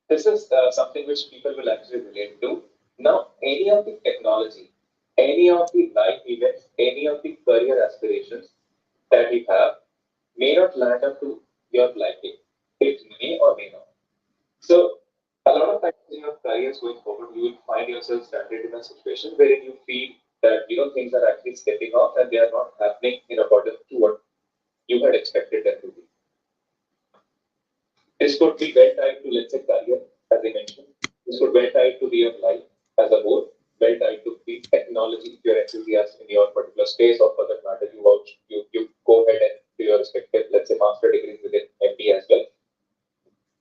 this is something which people will actually relate to. Now, any of the technology, any of the life events, any of the career aspirations that you have may not land up to your liking. It may or may not. So, a lot of times in your careers going forward, you will find yourself stranded in a situation wherein you feel that things are actually stepping off and they are not happening in accordance to what you had expected them to be. This could be well tied to, let's say, career, as I mentioned. This could well tied to your life as a whole, well tied to the technology, your enthusiasm in your particular space, or for that matter, you go ahead and do your respective, let's say, master degrees within MD as well.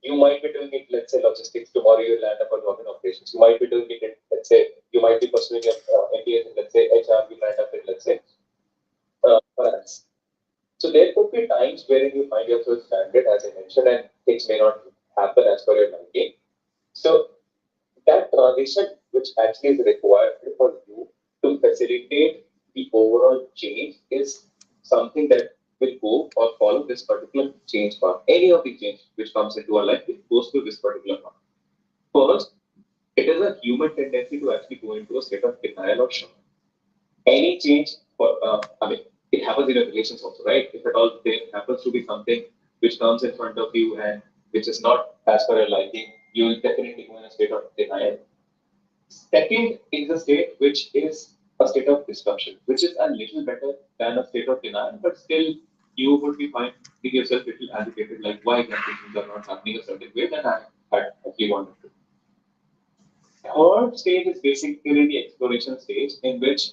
You might be doing it, let's say, logistics. Tomorrow you land up on job in operations. You might be doing it in, let's say, you might be pursuing your MBA in, let's say, HR. You land up in, let's say, finance. So there could be times wherein you find yourself stranded, as I mentioned, and things may not happen as per your liking. So that transition, which actually is required for you to facilitate the overall change, is something that will go or follow this particular change path. Any of the change which comes into our life, it goes through this particular path. First, it is a human tendency to actually go into a state of denial or shock. Any change, it happens in your relations also, right? If at all there happens to be something which comes in front of you and which is not as per your liking, you will definitely go in a state of denial. Second is a state which is a state of disruption, which is a little better than a state of denial, but still you would be finding yourself a little agitated, like why exactly things are not happening a certain way than I had actually wanted to. Third stage is basically the exploration stage in which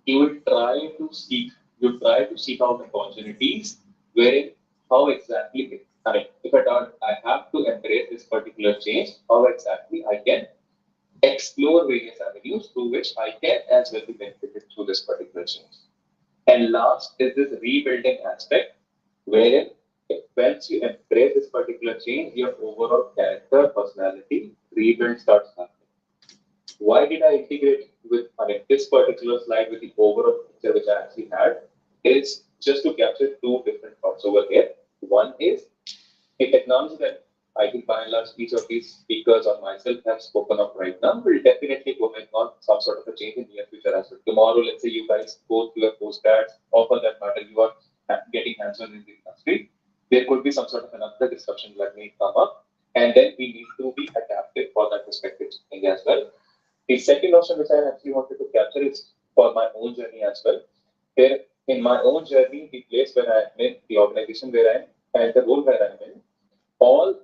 you will try to seek out opportunities wherein how exactly, if at all I have to embrace this particular change, how exactly I can explore various avenues through which I can as well be benefited through this particular change. And last is this rebuilding aspect, wherein once you embrace this particular change, your overall character, personality rebuild starts happening. Why did I integrate with this particular slide with the overall picture which I actually had? Is just to capture two different parts over here. One is a technology that I think by and large each of these speakers or myself have spoken of right now will definitely go on some sort of a change in near future as well. Tomorrow, let's say you guys go through your postgrads, or for that matter, you are getting hands-on in the industry. There could be some sort of another disruption that may come up, and then we need to be adaptive for that perspective thing as well. The second notion which I actually wanted to capture is for my own journey as well. Where in my own journey, the place where I am in, the organization where I am, and the role where I am in, all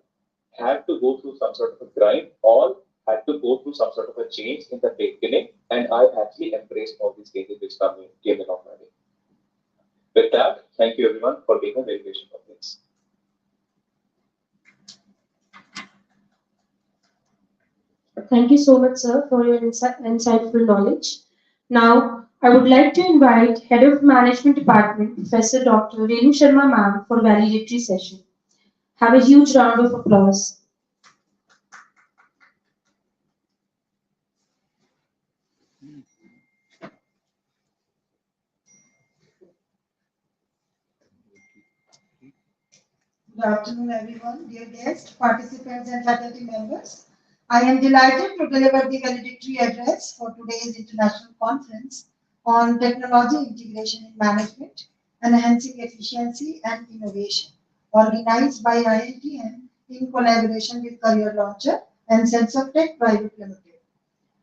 had to go through some sort of a grind, all had to go through some sort of a change in the beginning, and I actually embraced all these changes which came in on my way. With that, thank you everyone for being a very patient audience. Thank you so much, sir, for your insightful knowledge. Now, I would like to invite Head of Management Department, Professor Dr. Renu Sharma ma'am, for valedictory session. Have a huge round of applause. Good afternoon, everyone, dear guests, participants, and faculty members. I am delighted to deliver the valedictory address for today's international conference on technology integration in management, enhancing efficiency and innovation, organized by IITM in collaboration with Career Launcher and Sense of Tech Private Limited.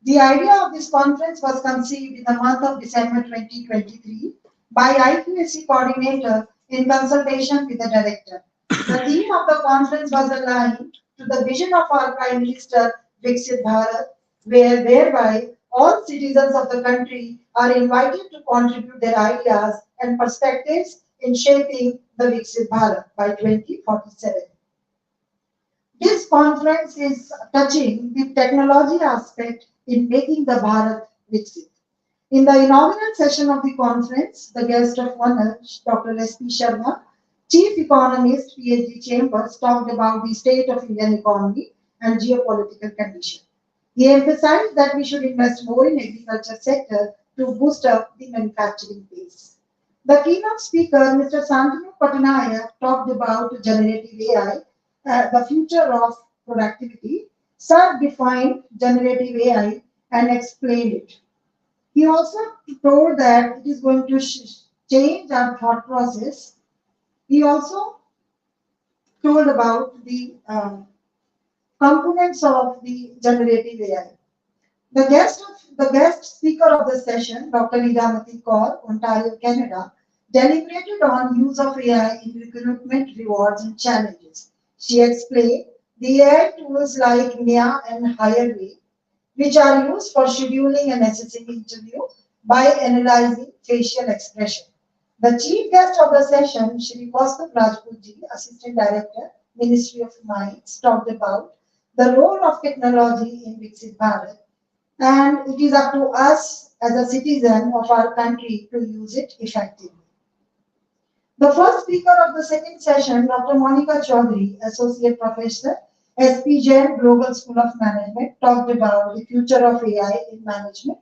The idea of this conference was conceived in the month of December 2023 by IQAC coordinator in consultation with the director. The theme of the conference was aligned to the vision of our Prime Minister Viksit Bharat, whereby all citizens of the country are invited to contribute their ideas and perspectives in shaping the Viksit Bharat by 2047. This conference is touching the technology aspect in making the Bharat Viksit. In the inaugural session of the conference, the guest of honor, Dr. S.P. Sharma, Chief Economist, PhD Chambers, talked about the state of Indian economy and geopolitical condition. He emphasized that we should invest more in agriculture sector to boost up the manufacturing base. The keynote speaker, Mr. Santanu Patnaik, talked about generative AI, the future of productivity. Sir defined generative AI and explained it. He also told that it is going to change our thought process. He also told about the components of the generative AI. The guest speaker of the session, Dr. Idamati Kaur, Ontario, Canada, deliberated on use of AI in recruitment rewards and challenges. She explained the AI tools like Nia and Hireway, which are used for scheduling and assessing interview by analyzing facial expression. The chief guest of the session, Shri Kaustav Rajputji, Assistant Director, Ministry of Mines, talked about the role of technology in Viksit Bharat, and it is up to us as a citizen of our country to use it effectively. The first speaker of the second session, Dr. Monica Chaudhary, Associate Professor, SP Jain Global School of Management, talked about the future of AI in management.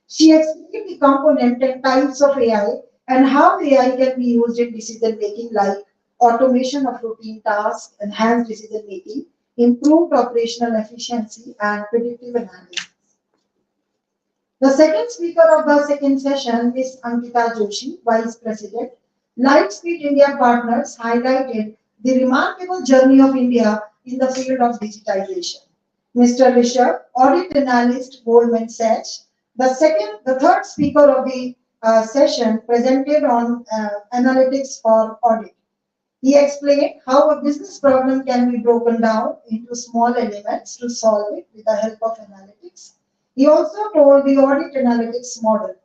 She explained the component and types of AI and how AI can be used in decision making, like automation of routine tasks, enhanced decision making, improved operational efficiency, and predictive analysis. The second speaker of the second session, Ms. Ankita Joshi, Vice President, Lightspeed India Partners, highlighted the remarkable journey of India in the field of digitization. Mr. Rishabh, Audit Analyst, Goldman Sachs, the third speaker of the session presented on analytics for audit. He explained how a business problem can be broken down into small elements to solve it with the help of analytics. He also told the audit analytics model.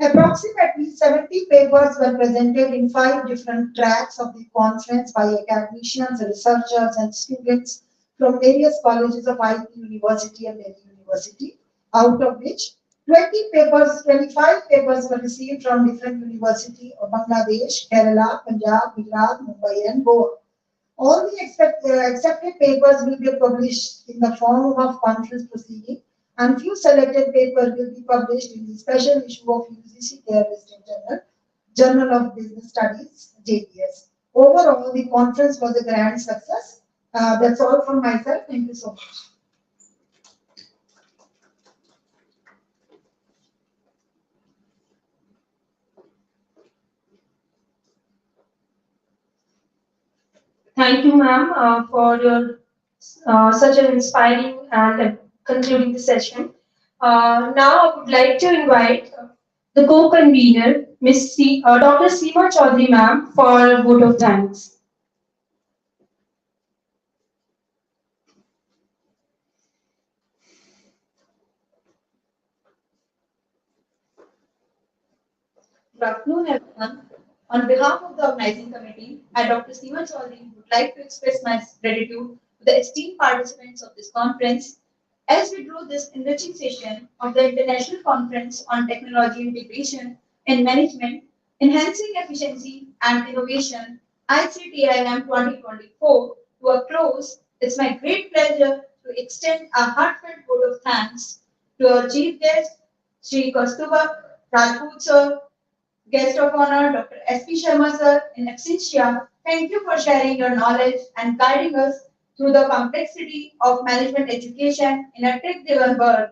Approximately 70 papers were presented in 5 different tracks of the conference by academicians, researchers, and students from various colleges of IT University and Delhi University, out of which 25 papers were received from different universities of Bangladesh, Kerala, Punjab, Gujarat, Mumbai, and Goa. All the accepted papers will be published in the form of conference proceeding, and few selected papers will be published in the special issue of UGC Care Listed Journal, Journal of Business Studies, JBS. Overall, the conference was a grand success. That's all from myself. Thank you so much. Thank you, ma'am, for your such an inspiring and concluding the session. Now, I would like to invite the co-convener, Dr. Seema Chaudhary, ma'am, for a vote of thanks. Good afternoon, everyone. On behalf of the organizing committee, I, Dr. Seema Chaudhary, would like to express my gratitude to the esteemed participants of this conference as we drew this enriching session of the International Conference on Technology Integration in Management, Enhancing Efficiency and Innovation, ICTIM 2024, to a close. It's my great pleasure to extend a heartfelt vote of thanks to our chief guest, Sri Kaustubha Rajput sir, guest of honor, Dr. S.P. Sharma sir, in absentia, thank you for sharing your knowledge and guiding us through the complexity of management education in a tech-driven world.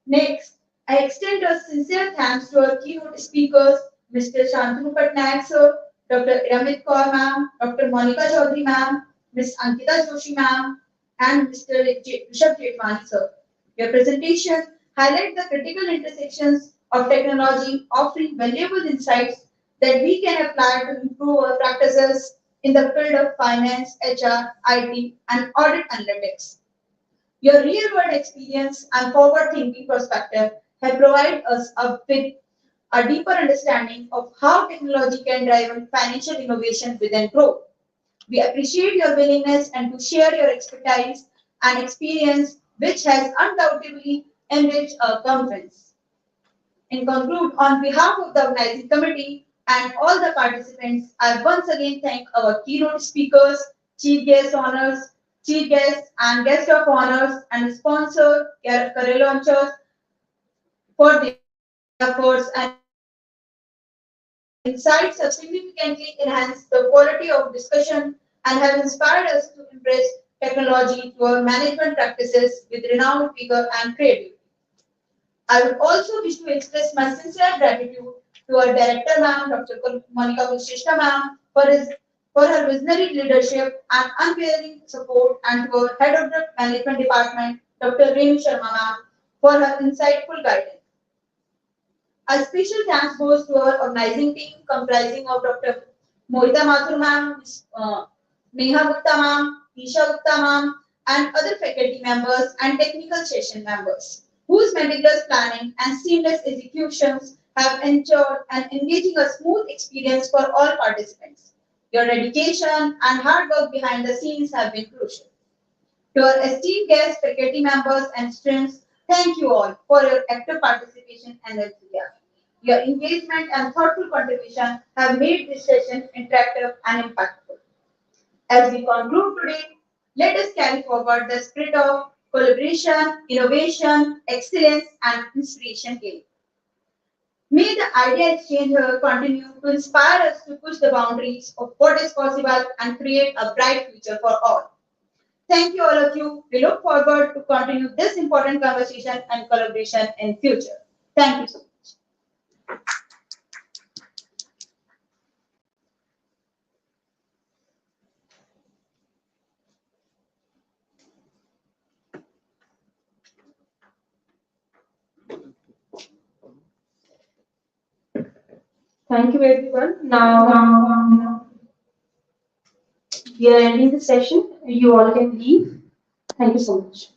Next, I extend a sincere thanks to our keynote speakers, Mr. Shantanu Patnaik sir, Dr. Ramit Kaur ma'am, Dr. Monica Chaudhary ma'am, Ms. Ankita Joshi ma'am, and Mr. Rishabh Jetwani sir. Your presentation highlight the critical intersections of technology, offering valuable insights that we can apply to improve our practices in the field of finance, HR, IT, and audit analytics. Your real-world experience and forward-thinking perspective have provided us with a deeper understanding of how technology can drive financial innovation within growth. We appreciate your willingness and to share your expertise and experience, which has undoubtedly enriched our conference. In conclude, on behalf of the organizing committee and all the participants, I once again thank our keynote speakers, chief guest honors, chief guests and guest of honors, and sponsor, career launchers for their efforts and insights have significantly enhanced the quality of discussion and have inspired us to embrace technology to our management practices with renowned vigor and creativity. I would also wish to express my sincere gratitude to our director ma'am, Dr. Monica Vishrishta ma'am, for her visionary leadership and unwavering support, and to our head of the management department, Dr. Renu Sharma ma'am, for her insightful guidance. A special thanks goes to our organizing team comprising of Dr. Mohita Mathur ma'am, Neha Gupta ma'am, Isha Gupta ma'am, and other faculty members and technical session members, whose meticulous planning and seamless executions have ensured an engaging a smooth experience for all participants. Your dedication and hard work behind the scenes have been crucial. To our esteemed guests, faculty members, and students, thank you all for your active participation and enthusiasm. Your engagement and thoughtful contribution have made this session interactive and impactful. As we conclude today, let us carry forward the spirit of collaboration, innovation, excellence, and inspiration gained. May the idea exchange here continue to inspire us to push the boundaries of what is possible and create a bright future for all. Thank you, all of you. We look forward to continue this important conversation and collaboration in future. Thank you so much. Thank you, everyone. Now, we are ending the session. You all can leave. Thank you so much.